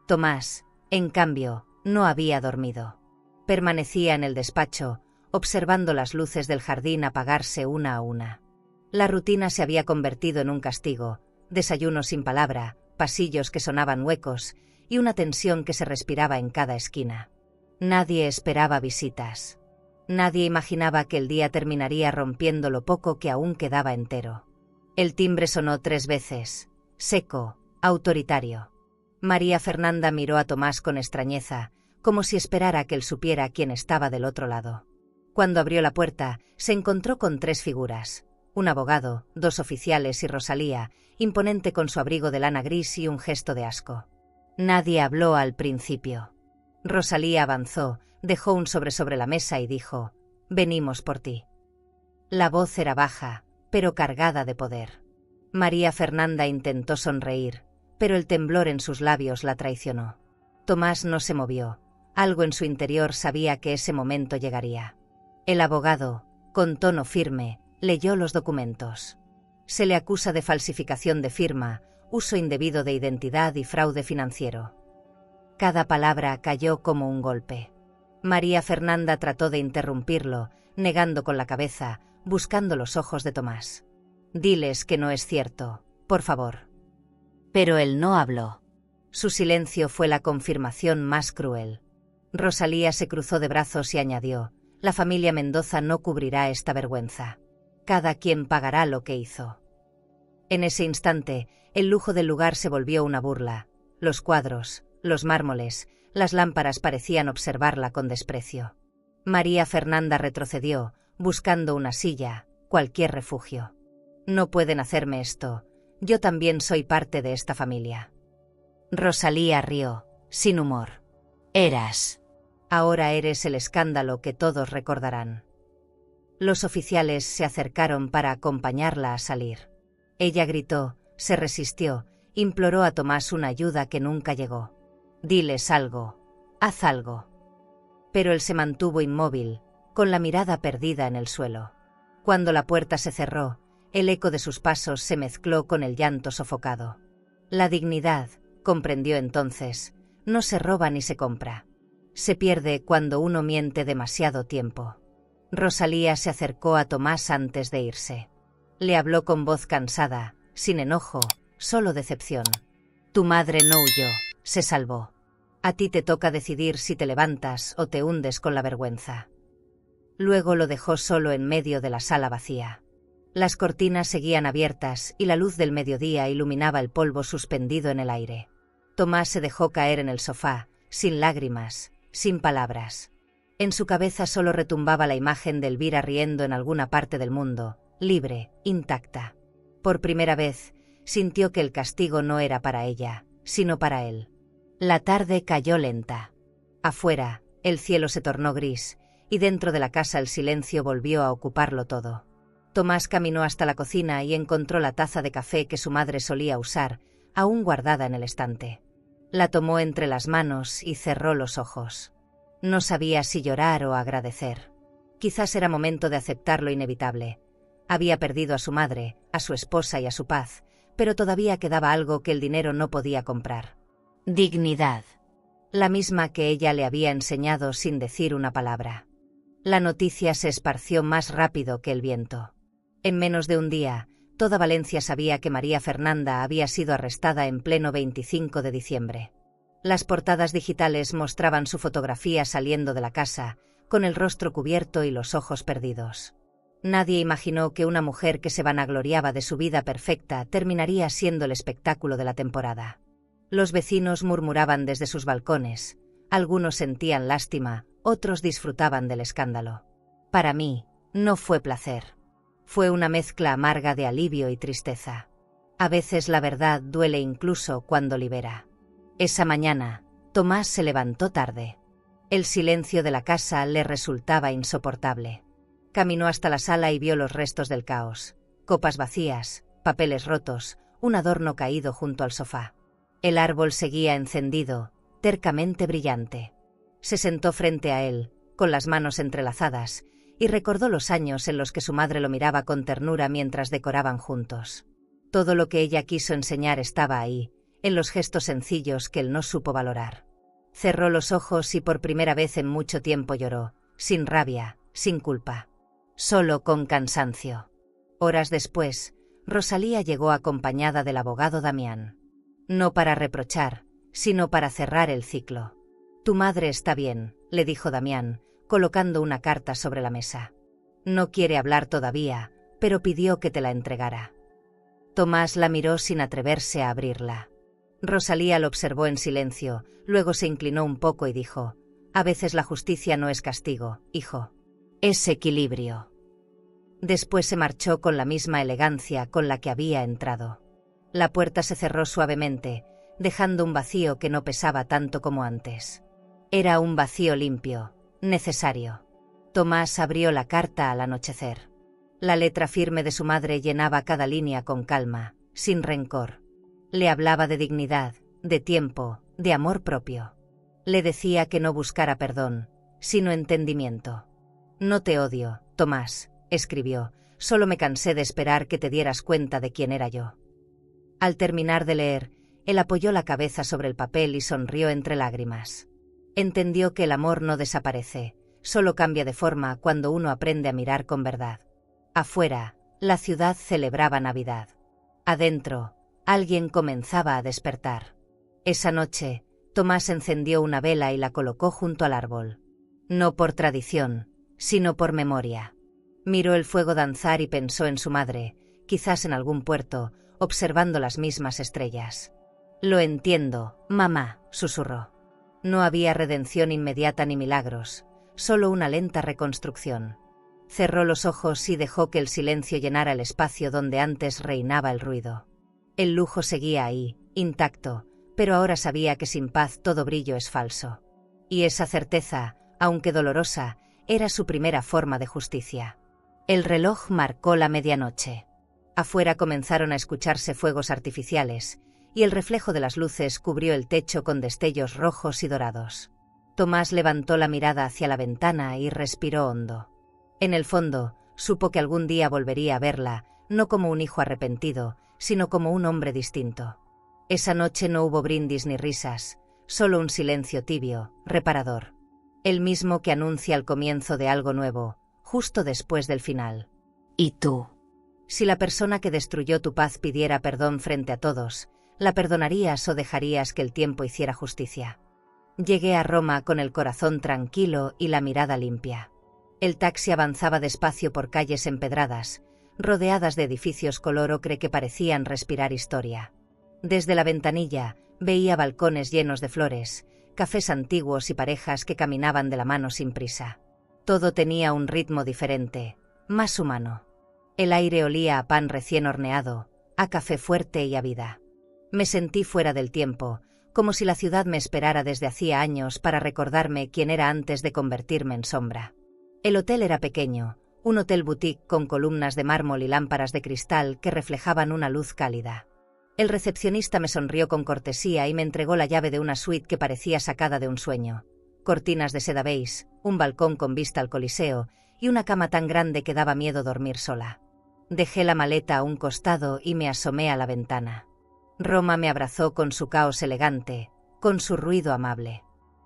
A: Tomás, en cambio, no había dormido. Permanecía en el despacho, observando las luces del jardín apagarse una a una. La rutina se había convertido en un castigo, desayuno sin palabra, pasillos que sonaban huecos y una tensión que se respiraba en cada esquina. Nadie esperaba visitas. Nadie imaginaba que el día terminaría rompiendo lo poco que aún quedaba entero. El timbre sonó 3 veces, seco, autoritario. María Fernanda miró a Tomás con extrañeza, como si esperara que él supiera quién estaba del otro lado. Cuando abrió la puerta, se encontró con 3 figuras. Un abogado, 2 oficiales y Rosalía, imponente con su abrigo de lana gris y un gesto de asco. Nadie habló al principio. Rosalía avanzó, dejó un sobre la mesa y dijo, «Venimos por ti». La voz era baja, pero cargada de poder. María Fernanda intentó sonreír, pero el temblor en sus labios la traicionó. Tomás no se movió. Algo en su interior sabía que ese momento llegaría. El abogado, con tono firme, leyó los documentos. Se le acusa de falsificación de firma, uso indebido de identidad y fraude financiero. Cada palabra cayó como un golpe. María Fernanda trató de interrumpirlo, negando con la cabeza, buscando los ojos de Tomás. «Diles que no es cierto, por favor». Pero él no habló. Su silencio fue la confirmación más cruel. Rosalía se cruzó de brazos y añadió, «La familia Mendoza no cubrirá esta vergüenza. Cada quien pagará lo que hizo». En ese instante, el lujo del lugar se volvió una burla. Los cuadros, los mármoles, las lámparas parecían observarla con desprecio. María Fernanda retrocedió, buscando una silla, cualquier refugio. «No pueden hacerme esto. Yo también soy parte de esta familia. Rosalía rió, sin humor. Eras. Ahora eres el escándalo que todos recordarán. Los oficiales se acercaron para acompañarla a salir. Ella gritó, se resistió, imploró a Tomás una ayuda que nunca llegó. Diles algo, haz algo. Pero él se mantuvo inmóvil, con la mirada perdida en el suelo. Cuando la puerta se cerró, el eco de sus pasos se mezcló con el llanto sofocado. La dignidad, comprendió entonces, no se roba ni se compra. Se pierde cuando uno miente demasiado tiempo. Rosalía se acercó a Tomás antes de irse. Le habló con voz cansada, sin enojo, solo decepción. Tu madre no huyó, se salvó. A ti te toca decidir si te levantas o te hundes con la vergüenza. Luego lo dejó solo en medio de la sala vacía. Las cortinas seguían abiertas y la luz del mediodía iluminaba el polvo suspendido en el aire. Tomás se dejó caer en el sofá, sin lágrimas, sin palabras. En su cabeza solo retumbaba la imagen de Elvira riendo en alguna parte del mundo, libre, intacta. Por primera vez, sintió que el castigo no era para ella, sino para él. La tarde cayó lenta. Afuera, el cielo se tornó gris, y dentro de la casa el silencio volvió a ocuparlo todo. Tomás caminó hasta la cocina y encontró la taza de café que su madre solía usar, aún guardada en el estante. La tomó entre las manos y cerró los ojos. No sabía si llorar o agradecer. Quizás era momento de aceptar lo inevitable. Había perdido a su madre, a su esposa y a su paz, pero todavía quedaba algo que el dinero no podía comprar. Dignidad. La misma que ella le había enseñado sin decir una palabra. La noticia se esparció más rápido que el viento. En menos de un día, toda Valencia sabía que María Fernanda había sido arrestada en pleno 25 de diciembre. Las portadas digitales mostraban su fotografía saliendo de la casa, con el rostro cubierto y los ojos perdidos. Nadie imaginó que una mujer que se vanagloriaba de su vida perfecta terminaría siendo el espectáculo de la temporada. Los vecinos murmuraban desde sus balcones, algunos sentían lástima, otros disfrutaban del escándalo. Para mí, no fue placer. Fue una mezcla amarga de alivio y tristeza. A veces la verdad duele incluso cuando libera. Esa mañana, Tomás se levantó tarde. El silencio de la casa le resultaba insoportable. Caminó hasta la sala y vio los restos del caos. Copas vacías, papeles rotos, un adorno caído junto al sofá. El árbol seguía encendido, tercamente brillante. Se sentó frente a él, con las manos entrelazadas, y recordó los años en los que su madre lo miraba con ternura mientras decoraban juntos. Todo lo que ella quiso enseñar estaba ahí, en los gestos sencillos que él no supo valorar. Cerró los ojos y por primera vez en mucho tiempo lloró, sin rabia, sin culpa. Solo con cansancio. Horas después, Rosalía llegó acompañada del abogado Damián. No para reprochar, sino para cerrar el ciclo. Tu madre está bien, le dijo Damián, colocando una carta sobre la mesa. No quiere hablar todavía, pero pidió que te la entregara. Tomás la miró sin atreverse a abrirla. Rosalía lo observó en silencio, luego se inclinó un poco y dijo: a veces la justicia no es castigo, hijo. Es equilibrio. Después se marchó con la misma elegancia con la que había entrado. La puerta se cerró suavemente, dejando un vacío que no pesaba tanto como antes. Era un vacío limpio, necesario. Tomás abrió la carta al anochecer. La letra firme de su madre llenaba cada línea con calma, sin rencor. Le hablaba de dignidad, de tiempo, de amor propio. Le decía que no buscara perdón, sino entendimiento. No te odio, Tomás, escribió, solo me cansé de esperar que te dieras cuenta de quién era yo. Al terminar de leer, él apoyó la cabeza sobre el papel y sonrió entre lágrimas. Entendió que el amor no desaparece, solo cambia de forma cuando uno aprende a mirar con verdad. Afuera, la ciudad celebraba Navidad. Adentro, alguien comenzaba a despertar. Esa noche, Tomás encendió una vela y la colocó junto al árbol. No por tradición, sino por memoria. Miró el fuego danzar y pensó en su madre, quizás en algún puerto, observando las mismas estrellas. Lo entiendo, mamá, susurró. No había redención inmediata ni milagros, solo una lenta reconstrucción. Cerró los ojos y dejó que el silencio llenara el espacio donde antes reinaba el ruido. El lujo seguía ahí, intacto, pero ahora sabía que sin paz todo brillo es falso. Y esa certeza, aunque dolorosa, era su primera forma de justicia. El reloj marcó la medianoche. Afuera comenzaron a escucharse fuegos artificiales, y el reflejo de las luces cubrió el techo con destellos rojos y dorados. Tomás levantó la mirada hacia la ventana y respiró hondo. En el fondo, supo que algún día volvería a verla, no como un hijo arrepentido, sino como un hombre distinto. Esa noche no hubo brindis ni risas, solo un silencio tibio, reparador. El mismo que anuncia el comienzo de algo nuevo, justo después del final. ¿Y tú? Si la persona que destruyó tu paz pidiera perdón frente a todos, ¿la perdonarías o dejarías que el tiempo hiciera justicia? Llegué a Roma con el corazón tranquilo y la mirada limpia. El taxi avanzaba despacio por calles empedradas, rodeadas de edificios color ocre que parecían respirar historia. Desde la ventanilla veía balcones llenos de flores, cafés antiguos y parejas que caminaban de la mano sin prisa. Todo tenía un ritmo diferente, más humano. El aire olía a pan recién horneado, a café fuerte y a vida. Me sentí fuera del tiempo, como si la ciudad me esperara desde hacía años para recordarme quién era antes de convertirme en sombra. El hotel era pequeño, un hotel boutique con columnas de mármol y lámparas de cristal que reflejaban una luz cálida. El recepcionista me sonrió con cortesía y me entregó la llave de una suite que parecía sacada de un sueño. Cortinas de seda beige, un balcón con vista al Coliseo y una cama tan grande que daba miedo dormir sola. Dejé la maleta a un costado y me asomé a la ventana. Roma me abrazó con su caos elegante, con su ruido amable.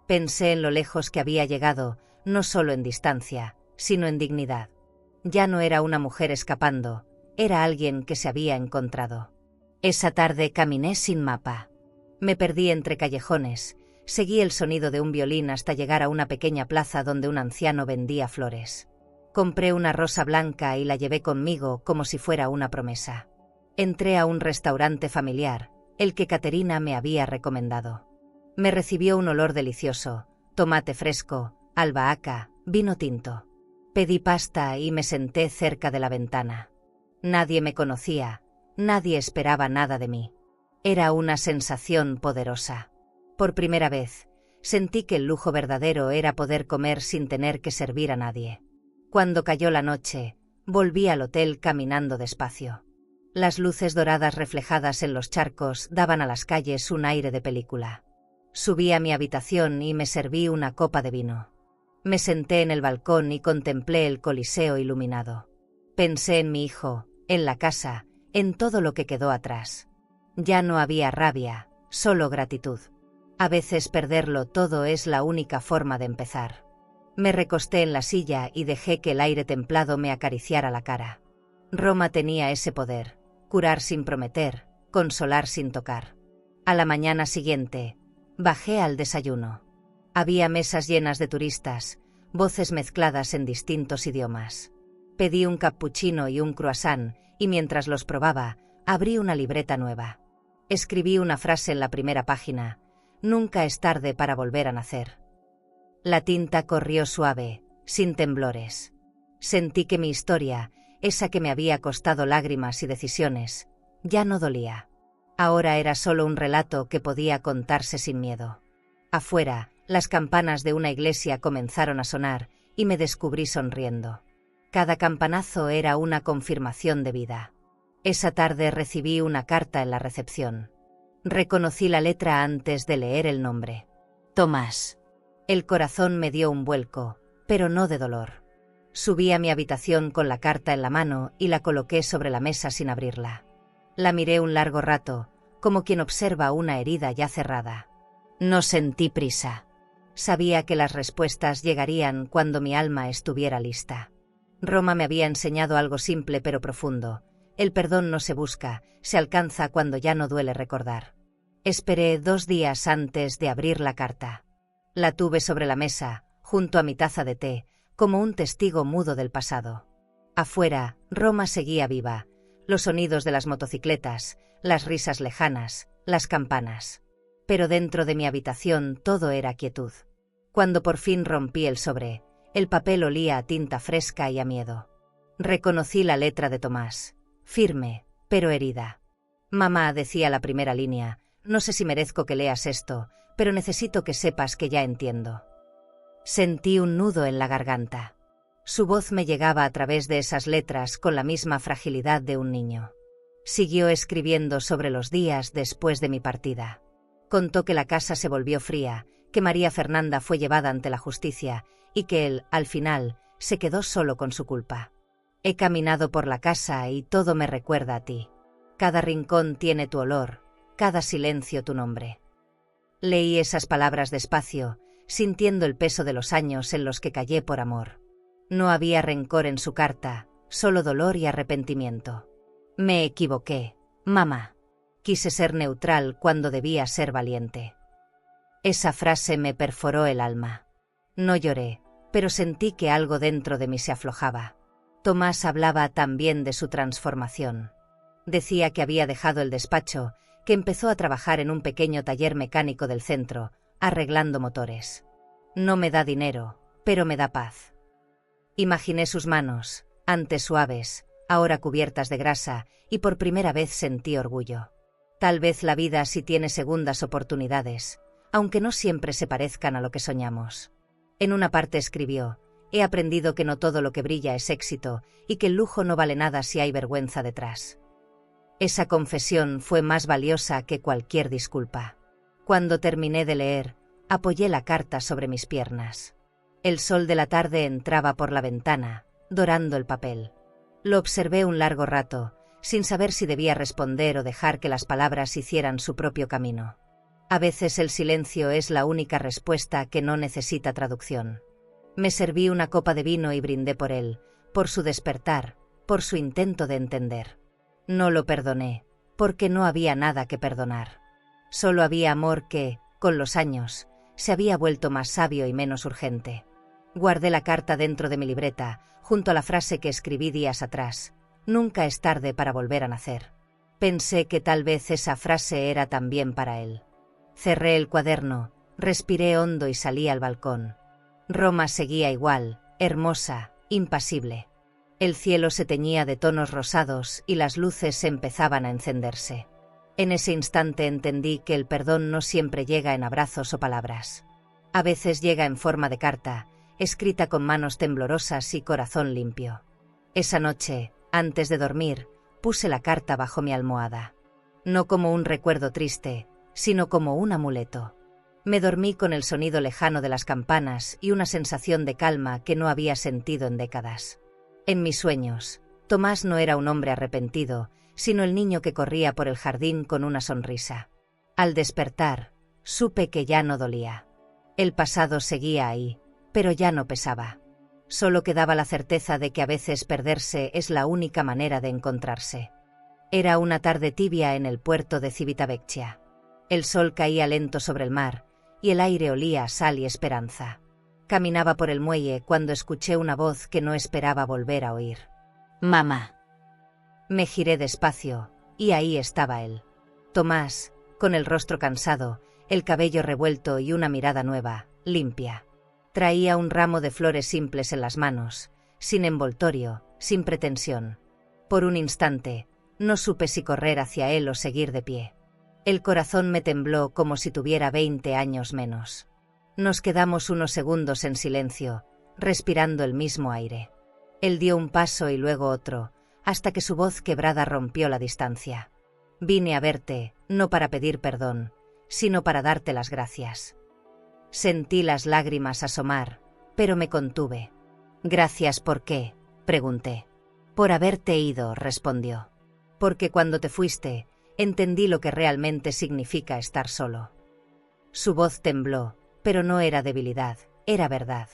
A: Pensé en lo lejos que había llegado, no solo en distancia, sino en dignidad. Ya no era una mujer escapando, era alguien que se había encontrado. Esa tarde caminé sin mapa. Me perdí entre callejones, seguí el sonido de un violín hasta llegar a una pequeña plaza donde un anciano vendía flores. Compré una rosa blanca y la llevé conmigo como si fuera una promesa. Entré a un restaurante familiar, el que Caterina me había recomendado. Me recibió un olor delicioso, tomate fresco, albahaca, vino tinto. Pedí pasta y me senté cerca de la ventana. Nadie me conocía, nadie esperaba nada de mí. Era una sensación poderosa. Por primera vez, sentí que el lujo verdadero era poder comer sin tener que servir a nadie. Cuando cayó la noche, volví al hotel caminando despacio. Las luces doradas reflejadas en los charcos daban a las calles un aire de película. Subí a mi habitación y me serví una copa de vino. Me senté en el balcón y contemplé el Coliseo iluminado. Pensé en mi hijo, en la casa, en todo lo que quedó atrás. Ya no había rabia, solo gratitud. A veces perderlo todo es la única forma de empezar. Me recosté en la silla y dejé que el aire templado me acariciara la cara. Roma tenía ese poder, curar sin prometer, consolar sin tocar. A la mañana siguiente, bajé al desayuno. Había mesas llenas de turistas, voces mezcladas en distintos idiomas. Pedí un cappuccino y un croissant, y mientras los probaba, abrí una libreta nueva. Escribí una frase en la primera página: nunca es tarde para volver a nacer. La tinta corrió suave, sin temblores. Sentí que mi historia, esa que me había costado lágrimas y decisiones, ya no dolía. Ahora era solo un relato que podía contarse sin miedo. Afuera, las campanas de una iglesia comenzaron a sonar, y me descubrí sonriendo. Cada campanazo era una confirmación de vida. Esa tarde recibí una carta en la recepción. Reconocí la letra antes de leer el nombre. Tomás. El corazón me dio un vuelco, pero no de dolor. Subí a mi habitación con la carta en la mano y la coloqué sobre la mesa sin abrirla. La miré un largo rato, como quien observa una herida ya cerrada. No sentí prisa. Sabía que las respuestas llegarían cuando mi alma estuviera lista. Roma me había enseñado algo simple pero profundo. El perdón no se busca, se alcanza cuando ya no duele recordar. Esperé 2 días antes de abrir la carta. La tuve sobre la mesa, junto a mi taza de té, como un testigo mudo del pasado. Afuera, Roma seguía viva, los sonidos de las motocicletas, las risas lejanas, las campanas. Pero dentro de mi habitación todo era quietud. Cuando por fin rompí el sobre, el papel olía a tinta fresca y a miedo. Reconocí la letra de Tomás, firme, pero herida. Mamá, decía la primera línea, no sé si merezco que leas esto, pero necesito que sepas que ya entiendo. Sentí un nudo en la garganta. Su voz me llegaba a través de esas letras con la misma fragilidad de un niño. Siguió escribiendo sobre los días después de mi partida. Contó que la casa se volvió fría, que María Fernanda fue llevada ante la justicia y que él, al final, se quedó solo con su culpa. He caminado por la casa y todo me recuerda a ti. Cada rincón tiene tu olor, cada silencio tu nombre. Leí esas palabras despacio, sintiendo el peso de los años en los que callé por amor. No había rencor en su carta, solo dolor y arrepentimiento. Me equivoqué, mamá. Quise ser neutral cuando debía ser valiente. Esa frase me perforó el alma. No lloré, pero sentí que algo dentro de mí se aflojaba. Tomás hablaba también de su transformación. Decía que había dejado el despacho, que empezó a trabajar en un pequeño taller mecánico del centro, arreglando motores. No me da dinero, pero me da paz. Imaginé sus manos, antes suaves, ahora cubiertas de grasa, y por primera vez sentí orgullo. Tal vez la vida sí tiene segundas oportunidades, aunque no siempre se parezcan a lo que soñamos. En una parte escribió: he aprendido que no todo lo que brilla es éxito, y que el lujo no vale nada si hay vergüenza detrás. Esa confesión fue más valiosa que cualquier disculpa. Cuando terminé de leer, apoyé la carta sobre mis piernas. El sol de la tarde entraba por la ventana, dorando el papel. Lo observé un largo rato, sin saber si debía responder o dejar que las palabras hicieran su propio camino. A veces el silencio es la única respuesta que no necesita traducción. Me serví una copa de vino y brindé por él, por su despertar, por su intento de entender. No lo perdoné, porque no había nada que perdonar. Solo había amor que, con los años, se había vuelto más sabio y menos urgente. Guardé la carta dentro de mi libreta, junto a la frase que escribí días atrás: nunca es tarde para volver a nacer. Pensé que tal vez esa frase era también para él. Cerré el cuaderno, respiré hondo y salí al balcón. Roma seguía igual, hermosa, impasible. El cielo se teñía de tonos rosados y las luces empezaban a encenderse. En ese instante entendí que el perdón no siempre llega en abrazos o palabras. A veces llega en forma de carta, escrita con manos temblorosas y corazón limpio. Esa noche, antes de dormir, puse la carta bajo mi almohada. No como un recuerdo triste, sino como un amuleto. Me dormí con el sonido lejano de las campanas y una sensación de calma que no había sentido en décadas. En mis sueños, Tomás no era un hombre arrepentido, sino el niño que corría por el jardín con una sonrisa. Al despertar, supe que ya no dolía. El pasado seguía ahí, pero ya no pesaba. Solo quedaba la certeza de que a veces perderse es la única manera de encontrarse. Era una tarde tibia en el puerto de Civitavecchia. El sol caía lento sobre el mar, y el aire olía a sal y esperanza. Caminaba por el muelle cuando escuché una voz que no esperaba volver a oír. «Mamá». Me giré despacio, y ahí estaba él. Tomás, con el rostro cansado, el cabello revuelto y una mirada nueva, limpia. Traía un ramo de flores simples en las manos, sin envoltorio, sin pretensión. Por un instante, no supe si correr hacia él o seguir de pie. El corazón me tembló como si tuviera 20 años menos. Nos quedamos unos segundos en silencio, respirando el mismo aire. Él dio un paso y luego otro, hasta que su voz quebrada rompió la distancia. Vine a verte, no para pedir perdón, sino para darte las gracias. Sentí las lágrimas asomar, pero me contuve. «¿Gracias por qué?», pregunté. «Por haberte ido», respondió. «Porque cuando te fuiste, entendí lo que realmente significa estar solo». Su voz tembló, pero no era debilidad, era verdad.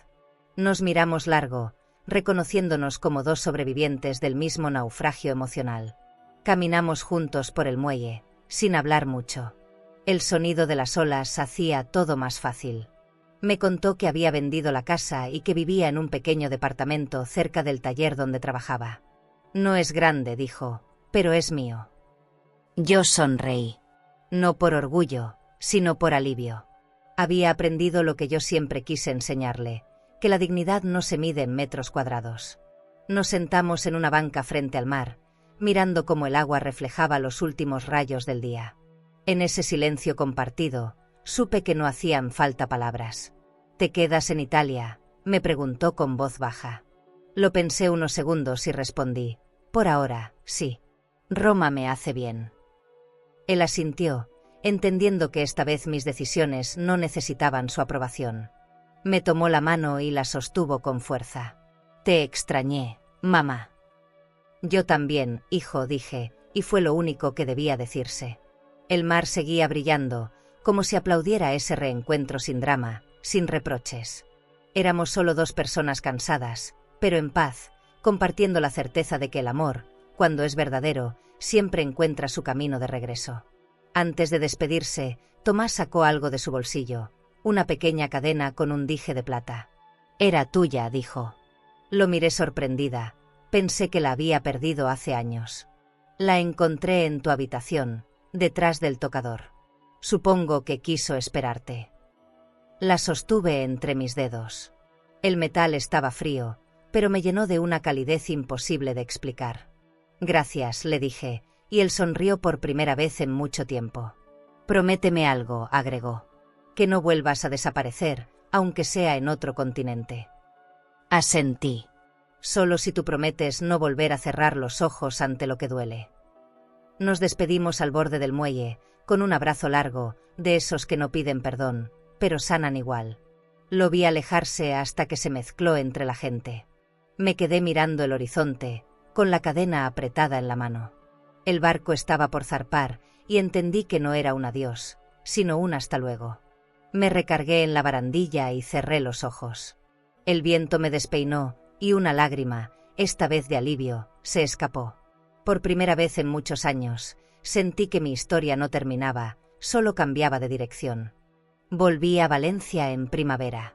A: Nos miramos largo, reconociéndonos como dos sobrevivientes del mismo naufragio emocional. Caminamos juntos por el muelle, sin hablar mucho. El sonido de las olas hacía todo más fácil. Me contó que había vendido la casa y que vivía en un pequeño departamento cerca del taller donde trabajaba. «No es grande», dijo, «pero es mío». Yo sonreí. No por orgullo, sino por alivio. Había aprendido lo que yo siempre quise enseñarle, que la dignidad no se mide en metros cuadrados. Nos sentamos en una banca frente al mar, mirando cómo el agua reflejaba los últimos rayos del día. En ese silencio compartido, supe que no hacían falta palabras. ¿Te quedas en Italia?, me preguntó con voz baja. Lo pensé unos segundos y respondí: por ahora, sí. Roma me hace bien. Él asintió, entendiendo que esta vez mis decisiones no necesitaban su aprobación. Me tomó la mano y la sostuvo con fuerza. Te extrañé, mamá. Yo también, hijo, dije, y fue lo único que debía decirse. El mar seguía brillando, como si aplaudiera ese reencuentro sin drama, sin reproches. Éramos solo dos personas cansadas, pero en paz, compartiendo la certeza de que el amor, cuando es verdadero, siempre encuentra su camino de regreso. Antes de despedirse, Tomás sacó algo de su bolsillo, una pequeña cadena con un dije de plata. Era tuya, dijo. Lo miré sorprendida, pensé que la había perdido hace años. La encontré en tu habitación, detrás del tocador. Supongo que quiso esperarte. La sostuve entre mis dedos. El metal estaba frío, pero me llenó de una calidez imposible de explicar. Gracias, le dije, y él sonrió por primera vez en mucho tiempo. Prométeme algo, agregó. Que no vuelvas a desaparecer, aunque sea en otro continente. Asentí. Solo si tú prometes no volver a cerrar los ojos ante lo que duele. Nos despedimos al borde del muelle, con un abrazo largo, de esos que no piden perdón, pero sanan igual. Lo vi alejarse hasta que se mezcló entre la gente. Me quedé mirando el horizonte, con la cadena apretada en la mano. El barco estaba por zarpar, y entendí que no era un adiós, sino un hasta luego. Me recargué en la barandilla y cerré los ojos. El viento me despeinó, y una lágrima, esta vez de alivio, se escapó. Por primera vez en muchos años, sentí que mi historia no terminaba, solo cambiaba de dirección. Volví a Valencia en primavera.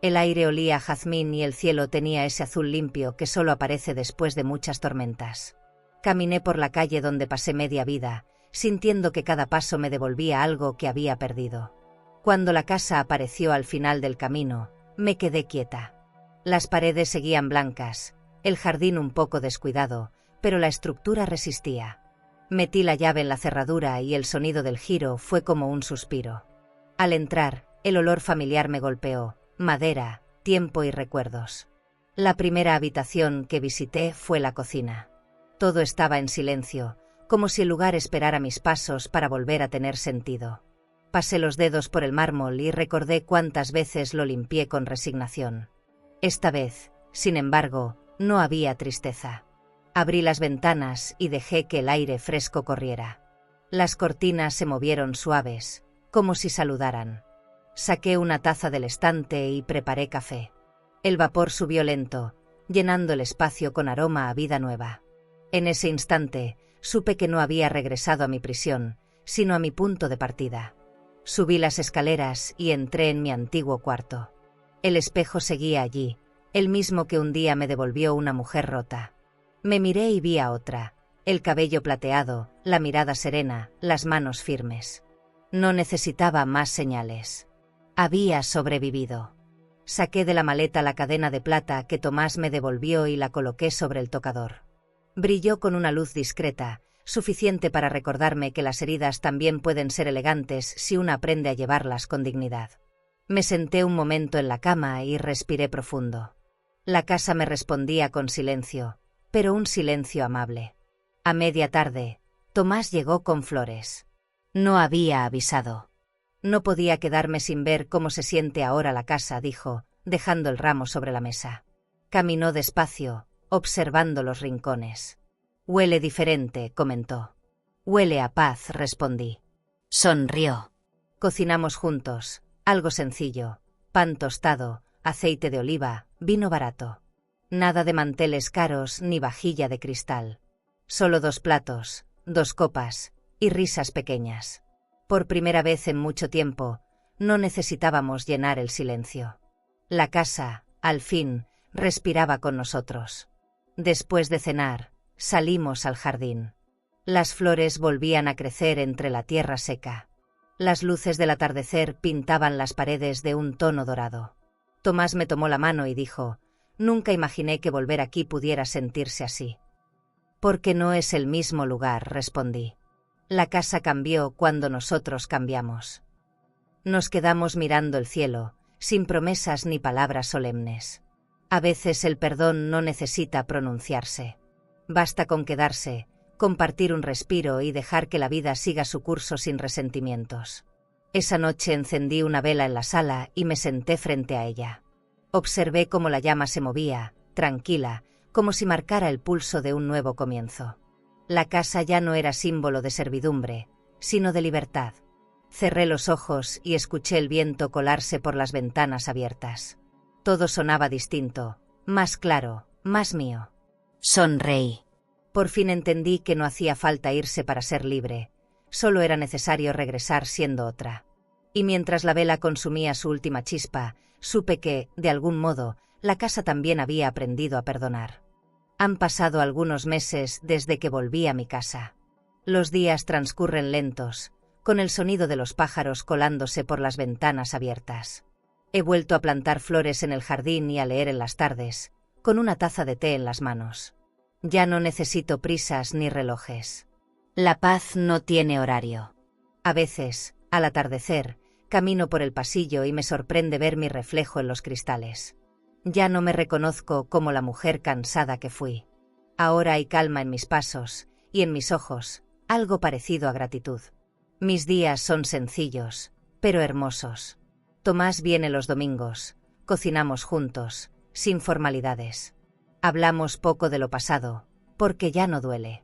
A: El aire olía a jazmín y el cielo tenía ese azul limpio que solo aparece después de muchas tormentas. Caminé por la calle donde pasé media vida, sintiendo que cada paso me devolvía algo que había perdido. Cuando la casa apareció al final del camino, me quedé quieta. Las paredes seguían blancas, el jardín un poco descuidado, pero la estructura resistía. Metí la llave en la cerradura y el sonido del giro fue como un suspiro. Al entrar, el olor familiar me golpeó, madera, tiempo y recuerdos. La primera habitación que visité fue la cocina. Todo estaba en silencio, como si el lugar esperara mis pasos para volver a tener sentido. Pasé los dedos por el mármol y recordé cuántas veces lo limpié con resignación. Esta vez, sin embargo, no había tristeza. Abrí las ventanas y dejé que el aire fresco corriera. Las cortinas se movieron suaves, como si saludaran. Saqué una taza del estante y preparé café. El vapor subió lento, llenando el espacio con aroma a vida nueva. En ese instante, supe que no había regresado a mi prisión, sino a mi punto de partida. Subí las escaleras y entré en mi antiguo cuarto. El espejo seguía allí, el mismo que un día me devolvió una mujer rota. Me miré y vi a otra, el cabello plateado, la mirada serena, las manos firmes. No necesitaba más señales. Había sobrevivido. Saqué de la maleta la cadena de plata que Tomás me devolvió y la coloqué sobre el tocador. Brilló con una luz discreta, suficiente para recordarme que las heridas también pueden ser elegantes si uno aprende a llevarlas con dignidad. Me senté un momento en la cama y respiré profundo. La casa me respondía con silencio, pero un silencio amable. A media tarde, Tomás llegó con flores. No había avisado. No podía quedarme sin ver cómo se siente ahora la casa, dijo, dejando el ramo sobre la mesa. Caminó despacio, observando los rincones. Huele diferente, comentó. Huele a paz, respondí. Sonrió. Cocinamos juntos, algo sencillo, pan tostado, aceite de oliva, vino barato. Nada de manteles caros ni vajilla de cristal. Solo 2 platos, 2 copas, y risas pequeñas. Por primera vez en mucho tiempo, no necesitábamos llenar el silencio. La casa, al fin, respiraba con nosotros. Después de cenar, salimos al jardín. Las flores volvían a crecer entre la tierra seca. Las luces del atardecer pintaban las paredes de un tono dorado. Tomás me tomó la mano y dijo: «Nunca imaginé que volver aquí pudiera sentirse así». Porque no es el mismo lugar, respondí. La casa cambió cuando nosotros cambiamos. Nos quedamos mirando el cielo, sin promesas ni palabras solemnes. A veces el perdón no necesita pronunciarse. Basta con quedarse, compartir un respiro y dejar que la vida siga su curso sin resentimientos. Esa noche encendí una vela en la sala y me senté frente a ella. Observé cómo la llama se movía, tranquila, como si marcara el pulso de un nuevo comienzo. La casa ya no era símbolo de servidumbre, sino de libertad. Cerré los ojos y escuché el viento colarse por las ventanas abiertas. Todo sonaba distinto, más claro, más mío. Sonreí. Por fin entendí que no hacía falta irse para ser libre, solo era necesario regresar siendo otra. Y mientras la vela consumía su última chispa, supe que, de algún modo, la casa también había aprendido a perdonar. Han pasado algunos meses desde que volví a mi casa. Los días transcurren lentos, con el sonido de los pájaros colándose por las ventanas abiertas. He vuelto a plantar flores en el jardín y a leer en las tardes, con una taza de té en las manos. Ya no necesito prisas ni relojes. La paz no tiene horario. A veces, al atardecer, camino por el pasillo y me sorprende ver mi reflejo en los cristales. Ya no me reconozco como la mujer cansada que fui. Ahora hay calma en mis pasos, y en mis ojos, algo parecido a gratitud. Mis días son sencillos, pero hermosos. Tomás viene los domingos, cocinamos juntos, sin formalidades. Hablamos poco de lo pasado, porque ya no duele.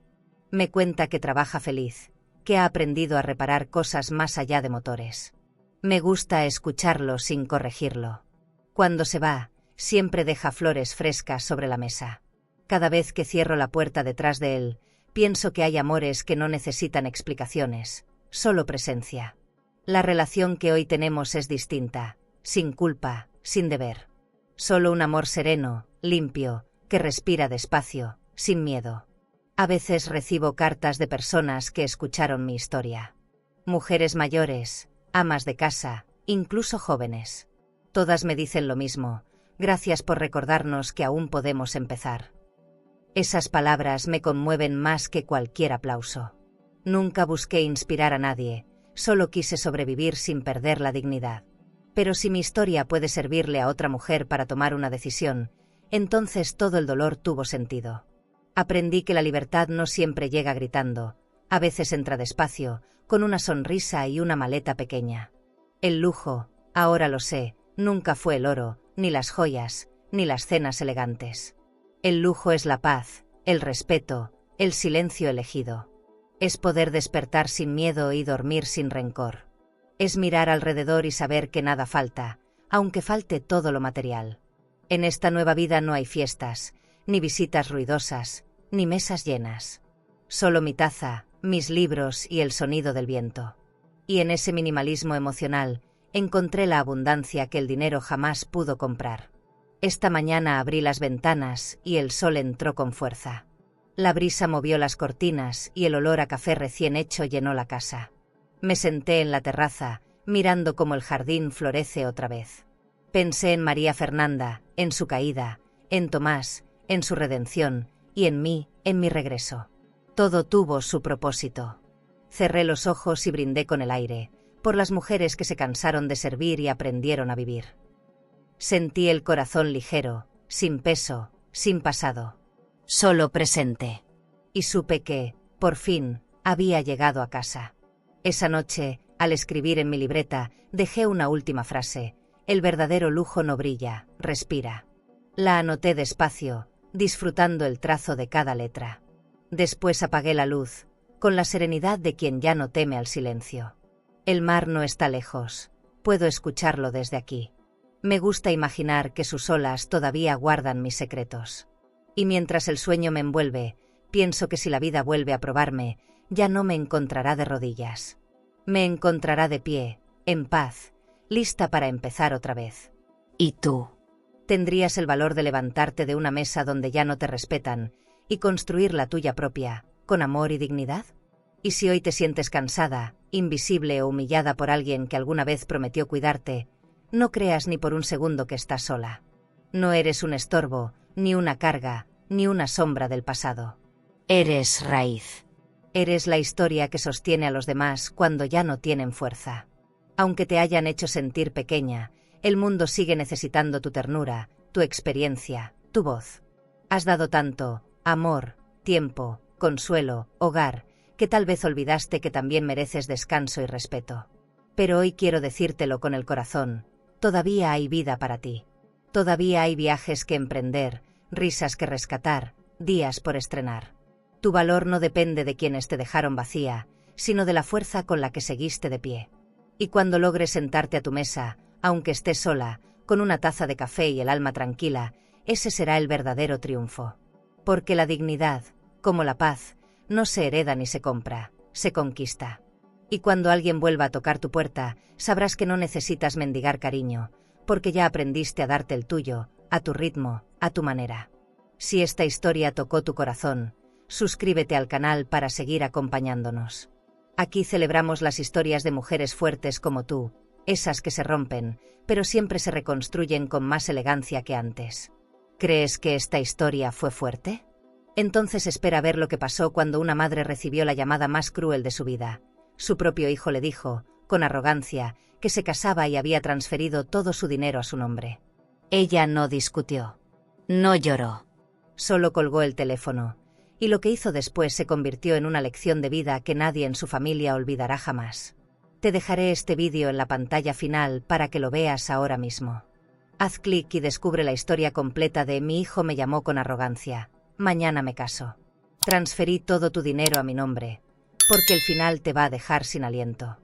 A: Me cuenta que trabaja feliz, que ha aprendido a reparar cosas más allá de motores. Me gusta escucharlo sin corregirlo. Cuando se va, siempre deja flores frescas sobre la mesa. Cada vez que cierro la puerta detrás de él, pienso que hay amores que no necesitan explicaciones, solo presencia. La relación que hoy tenemos es distinta, sin culpa, sin deber. Solo un amor sereno, limpio, que respira despacio, sin miedo. A veces recibo cartas de personas que escucharon mi historia. Mujeres mayores, amas de casa, incluso jóvenes. Todas me dicen lo mismo: gracias por recordarnos que aún podemos empezar. Esas palabras me conmueven más que cualquier aplauso. Nunca busqué inspirar a nadie, solo quise sobrevivir sin perder la dignidad. Pero si mi historia puede servirle a otra mujer para tomar una decisión, entonces todo el dolor tuvo sentido. Aprendí que la libertad no siempre llega gritando, a veces entra despacio, con una sonrisa y una maleta pequeña. El lujo, ahora lo sé, nunca fue el oro, ni las joyas, ni las cenas elegantes. El lujo es la paz, el respeto, el silencio elegido. Es poder despertar sin miedo y dormir sin rencor. Es mirar alrededor y saber que nada falta, aunque falte todo lo material. En esta nueva vida no hay fiestas, ni visitas ruidosas, ni mesas llenas. Solo mi taza, mis libros y el sonido del viento. Y en ese minimalismo emocional, encontré la abundancia que el dinero jamás pudo comprar. Esta mañana abrí las ventanas y el sol entró con fuerza. La brisa movió las cortinas y el olor a café recién hecho llenó la casa. Me senté en la terraza, mirando cómo el jardín florece otra vez. Pensé en María Fernanda, en su caída, en Tomás, en su redención, y en mí, en mi regreso. Todo tuvo su propósito. Cerré los ojos y brindé con el aire, por las mujeres que se cansaron de servir y aprendieron a vivir. Sentí el corazón ligero, sin peso, sin pasado. Solo presente. Y supe que, por fin, había llegado a casa. Esa noche, al escribir en mi libreta, dejé una última frase: el verdadero lujo no brilla, respira. La anoté despacio, disfrutando el trazo de cada letra. Después apagué la luz, con la serenidad de quien ya no teme al silencio. El mar no está lejos, puedo escucharlo desde aquí. Me gusta imaginar que sus olas todavía guardan mis secretos. Y mientras el sueño me envuelve, pienso que si la vida vuelve a probarme, ya no me encontrará de rodillas. Me encontrará de pie, en paz, lista para empezar otra vez. ¿Y tú? ¿Tendrías el valor de levantarte de una mesa donde ya no te respetan y construir la tuya propia, con amor y dignidad? Y si hoy te sientes cansada, invisible o humillada por alguien que alguna vez prometió cuidarte, no creas ni por un segundo que estás sola. No eres un estorbo, ni una carga, ni una sombra del pasado. Eres raíz. Eres la historia que sostiene a los demás cuando ya no tienen fuerza. Aunque te hayan hecho sentir pequeña, el mundo sigue necesitando tu ternura, tu experiencia, tu voz. Has dado tanto, amor, tiempo, consuelo, hogar, que tal vez olvidaste que también mereces descanso y respeto. Pero hoy quiero decírtelo con el corazón, todavía hay vida para ti. Todavía hay viajes que emprender, risas que rescatar, días por estrenar. Tu valor no depende de quienes te dejaron vacía, sino de la fuerza con la que seguiste de pie. Y cuando logres sentarte a tu mesa, aunque estés sola, con una taza de café y el alma tranquila, ese será el verdadero triunfo. Porque la dignidad, como la paz, no se hereda ni se compra, se conquista. Y cuando alguien vuelva a tocar tu puerta, sabrás que no necesitas mendigar cariño, porque ya aprendiste a darte el tuyo, a tu ritmo, a tu manera. Si esta historia tocó tu corazón, suscríbete al canal para seguir acompañándonos. Aquí celebramos las historias de mujeres fuertes como tú, esas que se rompen, pero siempre se reconstruyen con más elegancia que antes. ¿Crees que esta historia fue fuerte? Entonces espera ver lo que pasó cuando una madre recibió la llamada más cruel de su vida. Su propio hijo le dijo, con arrogancia, que se casaba y había transferido todo su dinero a su nombre. Ella no discutió. No lloró. Solo colgó el teléfono, y lo que hizo después se convirtió en una lección de vida que nadie en su familia olvidará jamás. Te dejaré este vídeo en la pantalla final para que lo veas ahora mismo. Haz clic y descubre la historia completa de Mi hijo me llamó con arrogancia. Mañana me caso. Transferí todo tu dinero a mi nombre, porque el final te va a dejar sin aliento.